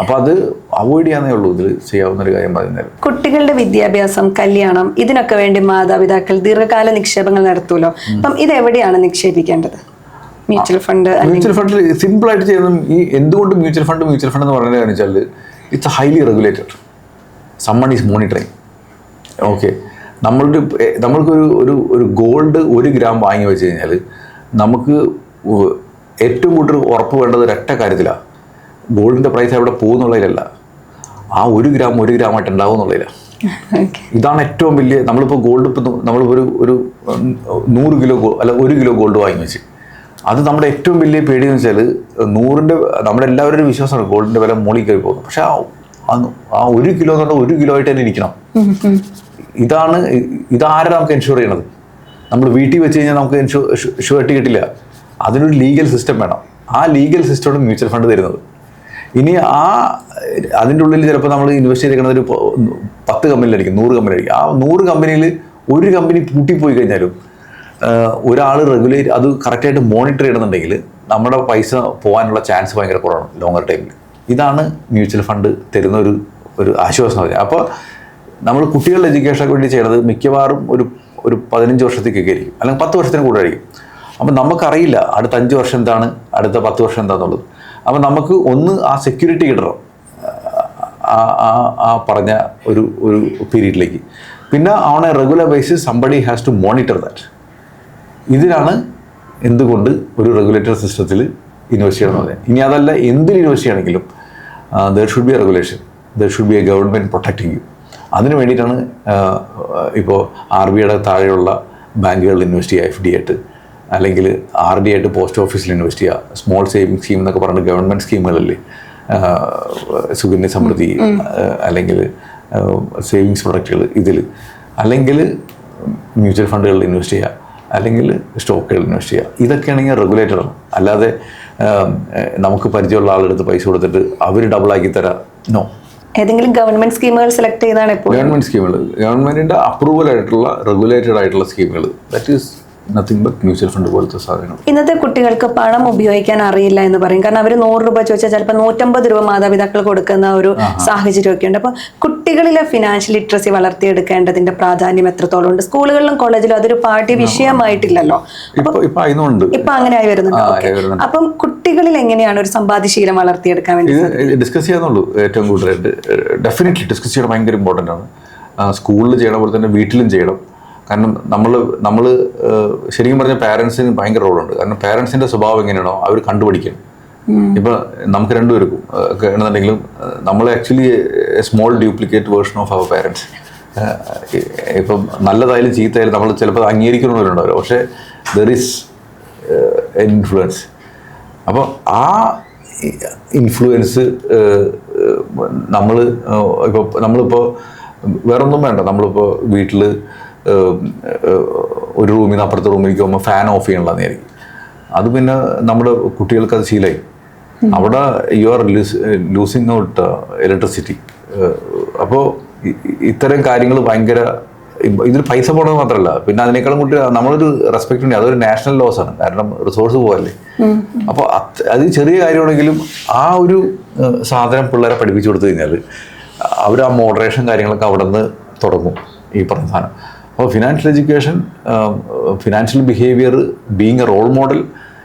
അപ്പോൾ അത് അവോയ്ഡ് ചെയ്യാന്നേ ഉള്ളൂ ഇതിൽ ചെയ്യാവുന്നൊരു കാര്യം പറയുന്നത്. കുട്ടികളുടെ വിദ്യാഭ്യാസം, കല്യാണം, ഇതിനൊക്കെ വേണ്ടി മാതാപിതാക്കൾ ദീർഘകാല നിക്ഷേപങ്ങൾ നടത്തുമല്ലോ. അപ്പം ഇതെവിടെയാണ് നിക്ഷേപിക്കേണ്ടത്? മ്യൂച്വൽ ഫണ്ട് സിമ്പിളായിട്ട് ചെയ്യുന്നത്. ഈ എന്തുകൊണ്ട് മ്യൂച്വൽ ഫണ്ട് എന്ന് പറയുന്നത് എന്ന് വെച്ചാൽ it's highly regulated. Someone is monitoring. Okay, നമ്മൾക്കൊരു ഗോൾഡ് 1 ഗ്രാം വാങ്ങി വെച്ച് കഴിഞ്ഞാൽ നമുക്ക് ഏറ്റവും കൂടുതൽ ഉറപ്പ് വേണ്ടത് ഒരൊറ്റ കാര്യത്തിലാണ്, ഗോൾഡിൻ്റെ പ്രൈസ് എവിടെ പോകുന്നുള്ളതിലല്ല, ആ 1 ഗ്രാമായിട്ട് ഉണ്ടാവും എന്നുള്ളതിലാണ്. ഇതാണ് ഏറ്റവും വലിയ. നമ്മളിപ്പോൾ ഗോൾഡ് നമ്മളിപ്പോൾ ഒരു 100 കിലോ അല്ല 1 കിലോ ഗോൾഡ് വാങ്ങി വെച്ച്, അത് നമ്മുടെ ഏറ്റവും വലിയ പേടിയെന്ന് വെച്ചാൽ 100ൻ്റെ നമ്മുടെ എല്ലാവരുടെ വിശ്വാസമാണ് ഗോൾഡിൻ്റെ വില മുകളിൽ കയറി പോകുന്നത്. പക്ഷെ ആ 1 കിലോ എന്ന് പറഞ്ഞാൽ 1 കിലോ ആയിട്ട് തന്നെ ഇരിക്കണം. ഇതാരെ നമുക്ക് എൻഷുർ ചെയ്യണത്? നമ്മൾ വീട്ടിൽ വെച്ച് കഴിഞ്ഞാൽ നമുക്ക് ഷുവർട്ടി കിട്ടില്ല. അതിനൊരു ലീഗൽ സിസ്റ്റം വേണം. ആ ലീഗൽ സിസ്റ്റമാണ് മ്യൂച്വൽ ഫണ്ട് തരുന്നത്. ഇനി അതിൻ്റെ ഉള്ളിൽ ചിലപ്പോൾ നമ്മൾ ഇൻവെസ്റ്റ് ചെയ്തിരിക്കുന്നത് ഒരു 10 കമ്പനിയിലായിരിക്കും, 100 കമ്പനിയായിരിക്കും. ആ 100 കമ്പനിയിൽ ഒരു കമ്പനി പൂട്ടിപ്പോയി കഴിഞ്ഞാലും ഒരാൾ റെഗുലേറ്റ് അത് കറക്റ്റായിട്ട് മോണിറ്റർ ചെയ്യണമെന്നുണ്ടെങ്കിൽ നമ്മുടെ പൈസ പോകാനുള്ള ചാൻസ് ഭയങ്കര കുറവാണ് ലോങ്ങർ ടൈമിൽ. ഇതാണ് മ്യൂച്വൽ ഫണ്ട് തരുന്ന ഒരു ആശ്വാസം. അപ്പോൾ നമ്മൾ കുട്ടികളുടെ എഡ്യൂക്കേഷനൊക്കെ വേണ്ടി ചെയ്യണത് മിക്കവാറും ഒരു 15 വർഷത്തേക്കൊക്കെ ആയിരിക്കും, അല്ലെങ്കിൽ 10 വർഷത്തിന് കൂടെ ആയിരിക്കും. അപ്പം നമുക്കറിയില്ല അടുത്ത 5 വർഷം എന്താണ്, അടുത്ത 10 വർഷം എന്താണെന്നുള്ളത്. അപ്പം നമുക്ക് ഒന്ന് ആ സെക്യൂരിറ്റി കിട്ടണം ആ പറഞ്ഞ ഒരു പീരീഡിലേക്ക്. പിന്നെ on a regular basis somebody has to monitor that. ഇതിനാണ് എന്തുകൊണ്ട് ഒരു റെഗുലേറ്റഡ് സിസ്റ്റത്തിൽ ഇൻവെസ്റ്റ് ചെയ്യണമെന്ന് പറയാം. ഇനി അതല്ല, എന്തിൽ ഇൻവെസ്റ്റ് ചെയ്യണമെങ്കിലും there should be a regulation, there should be a government protecting you. അതിന് വേണ്ടിയിട്ടാണ് ഇപ്പോൾ RBIയുടെ താഴെയുള്ള ബാങ്കുകളിൽ ഇൻവെസ്റ്റ് ചെയ്യുക, FD ആയിട്ട്, അല്ലെങ്കിൽ RD ആയിട്ട് പോസ്റ്റ് ഓഫീസിൽ ഇൻവെസ്റ്റ് ചെയ്യുക, സ്മോൾ സേവിങ് സ്കീം എന്നൊക്കെ പറഞ്ഞിട്ട് ഗവൺമെൻറ് സ്കീമുകളല്ലേ, സുകന്യ സമൃദ്ധി, അല്ലെങ്കിൽ സേവിങ്സ് പ്രൊഡക്റ്റുകൾ, ഇതിൽ, അല്ലെങ്കിൽ മ്യൂച്വൽ ഫണ്ടുകളിൽ ഇൻവെസ്റ്റ് ചെയ്യുക, അല്ലെങ്കിൽ സ്റ്റോക്കുകളിൽ ഇൻവെസ്റ്റ് ചെയ്യുക. ഇതൊക്കെയാണെങ്കിൽ റെഗുലേറ്റഡ് ആണ്. അല്ലാതെ നമുക്ക് പരിചയമുള്ള ആളെടുത്ത് പൈസ കൊടുത്തിട്ട് അവർ ഡബിളാക്കി തരാം, നോ. ഏതെങ്കിലും ഗവൺമെന്റ് സ്കീമുകൾ സെലക്ട് ചെയ്താണ് ഇപ്പോൾ. ഗവൺമെന്റ് സ്കീമുകൾ, ഗവൺമെന്റിന്റെ അപ്രൂവൽ ആയിട്ടുള്ള റെഗുലേറ്റഡ് ആയിട്ടുള്ള സ്കീമുകൾ, that is nothing but mutual fund പോലത്തെ സാധനങ്ങൾ. ഇന്നത്തെ കുട്ടികൾക്ക് പണം ഉപയോഗിക്കാൻ അറിയില്ല എന്ന് പറയും. കാരണം അവർ 100 രൂപ ചോദിച്ചാൽ ചിലപ്പോൾ 150 രൂപ മാതാപിതാക്കൾ കൊടുക്കുന്ന ഒരു സാഹചര്യമൊക്കെ ഉണ്ട്. അപ്പോൾ കുട്ടികളിലെ ഫിനാൻഷ്യൽ ലിറ്ററസി വളർത്തിയെടുക്കേണ്ടതിന്റെ പ്രാധാന്യം എത്രത്തോളം ഉണ്ട്? സ്കൂളുകളിലും കോളേജിലും അതൊരു പാഠ്യ വിഷയമായിട്ടില്ലല്ലോ, ഇപ്പൊ അങ്ങനെ ആയി വരുന്നുണ്ട്. അപ്പം കുട്ടികളിൽ എങ്ങനെയാണ് ഒരു സമ്പാദ്യശീലം വളർത്തിയെടുക്കാൻ വേണ്ടി ഡിസ്കസ് ചെയ്യാന്നുള്ളൂ ഏറ്റവും കൂടുതലായിട്ട്. ഡെഫിനറ്റ്ലി ഡിസ്കസ് ചെയ്യണം, ഭയങ്കര ഇമ്പോർട്ടൻ്റ് ആണ്. സ്കൂളിൽ ചെയ്യണ പോലെ തന്നെ വീട്ടിലും ചെയ്യണം. കാരണം നമ്മൾ ശരിക്കും പറഞ്ഞാൽ പാരൻസിന് ഭയങ്കര റോളുണ്ട്. കാരണം പാരൻസിൻ്റെ സ്വഭാവം എങ്ങനെയാണോ അവർ കണ്ടുപിടിക്കണം. ഇപ്പോൾ നമുക്ക് രണ്ടുപേർക്കും എന്നുണ്ടെങ്കിലും നമ്മൾ actually a small duplicate version of our parents. ഇപ്പം നല്ലതായാലും ചീത്തയായാലും നമ്മൾ ചിലപ്പോൾ അംഗീകരിക്കണമെന്നുണ്ടാവില്ല, പക്ഷേ ദർ ഈസ് ഇൻഫ്ലുവൻസ്. അപ്പോൾ ആ ഇൻഫ്ലുവൻസ് നമ്മളിപ്പോൾ വേറൊന്നും വേണ്ട, നമ്മളിപ്പോൾ വീട്ടിൽ ഒരു റൂമിൽ നിന്ന് അപ്പുറത്തെ റൂമിലേക്ക് പോകുമ്പോൾ ഫാൻ ഓഫ് ചെയ്യണമെന്ന് വിചാരിക്കും. അത് പിന്നെ നമ്മുടെ കുട്ടികൾക്ക് അത് ശീലമായി. അവിടെ you are losing out electricity. അപ്പോൾ ഇത്തരം കാര്യങ്ങൾ ഭയങ്കര, ഇതിൽ പൈസ പോകണമെന്ന് മാത്രമല്ല, പിന്നെ അതിനേക്കാളും കൂട്ടി നമ്മളൊരു റെസ്പെക്ട് ഉണ്ട്. അതൊരു നാഷണൽ ലോസ് ആണ്, കാരണം റിസോഴ്സ് പോകല്ലേ. അപ്പോൾ അത് ചെറിയ കാര്യമാണെങ്കിലും ആ ഒരു സാധനം പിള്ളേരെ പഠിപ്പിച്ചു കൊടുത്തു കഴിഞ്ഞാൽ അവർ ആ മോഡറേഷൻ കാര്യങ്ങളൊക്കെ അവിടെ നിന്ന് തുടങ്ങും, ഈ പറഞ്ഞ സാധനം. അപ്പോൾ financial education, financial behaviour, being a role model,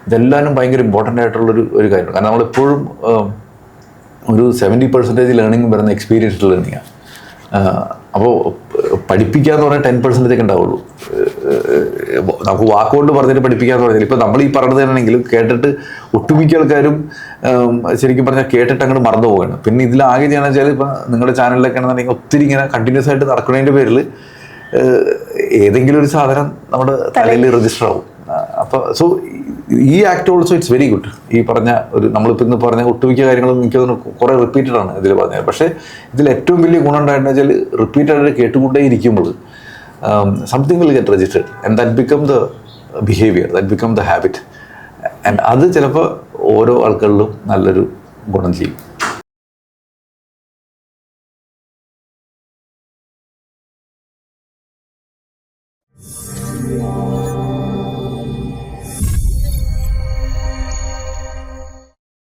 ഇതെല്ലാവരും ഭയങ്കര ഇമ്പോർട്ടൻ്റ് ആയിട്ടുള്ളൊരു കാര്യമാണ്. കാരണം നമ്മളെപ്പോഴും ഒരു 70% ലേണിംഗ് വരുന്ന എക്സ്പീരിയൻഷ്യൽ ലേണിംഗാണ്. അപ്പോൾ പഠിപ്പിക്കുക എന്ന് പറഞ്ഞാൽ 10% ഉണ്ടാവുള്ളൂ. നമുക്ക് വാക്കുകൊണ്ട് പറഞ്ഞിട്ട് പഠിപ്പിക്കുക എന്ന് പറഞ്ഞാൽ, ഇപ്പോൾ നമ്മൾ ഈ പറഞ്ഞത് തന്നെയാണെങ്കിലും കേട്ടിട്ട് ഒട്ടുമിക്ക ആൾക്കാരും ശരിക്കും പറഞ്ഞാൽ കേട്ടിട്ട് അങ്ങോട്ട് മറന്നു പോവുകയാണ്. പിന്നെ ഇതിലാകെ ചെയ്യണമെന്ന് വെച്ചാൽ, ഇപ്പോൾ നിങ്ങളുടെ ചാനലിലൊക്കെ ആണെന്നുണ്ടെങ്കിൽ ഒത്തിരി ഇങ്ങനെ കണ്ടിന്യൂസ് ആയിട്ട് നടക്കുന്നതിൻ്റെ പേരിൽ ഏതെങ്കിലും ഒരു സാധനം നമ്മുടെ തലയിൽ രജിസ്റ്റർ ആവും. അപ്പോൾ സോ ഈ act also it's very good. ഈ പറഞ്ഞ ഒരു നമ്മളിപ്പോൾ ഇന്ന് പറഞ്ഞ ഒട്ടുമിക്ക കാര്യങ്ങളും എനിക്ക് തോന്നുന്നു കുറേ റിപ്പീറ്റഡ് ആണ് ഇതിൽ പറഞ്ഞത്. പക്ഷേ ഇതിൽ ഏറ്റവും വലിയ ഗുണം ഉണ്ടായെന്ന് വെച്ചാൽ റിപ്പീറ്റഡ് കേട്ടുകൊണ്ടേ ഇരിക്കുമ്പോൾ something will get registered and that become the behaviour, that become the habit. And അത് ചിലപ്പോൾ ഓരോ ആൾക്കാരിലും നല്ലൊരു ഗുണം ചെയ്യും.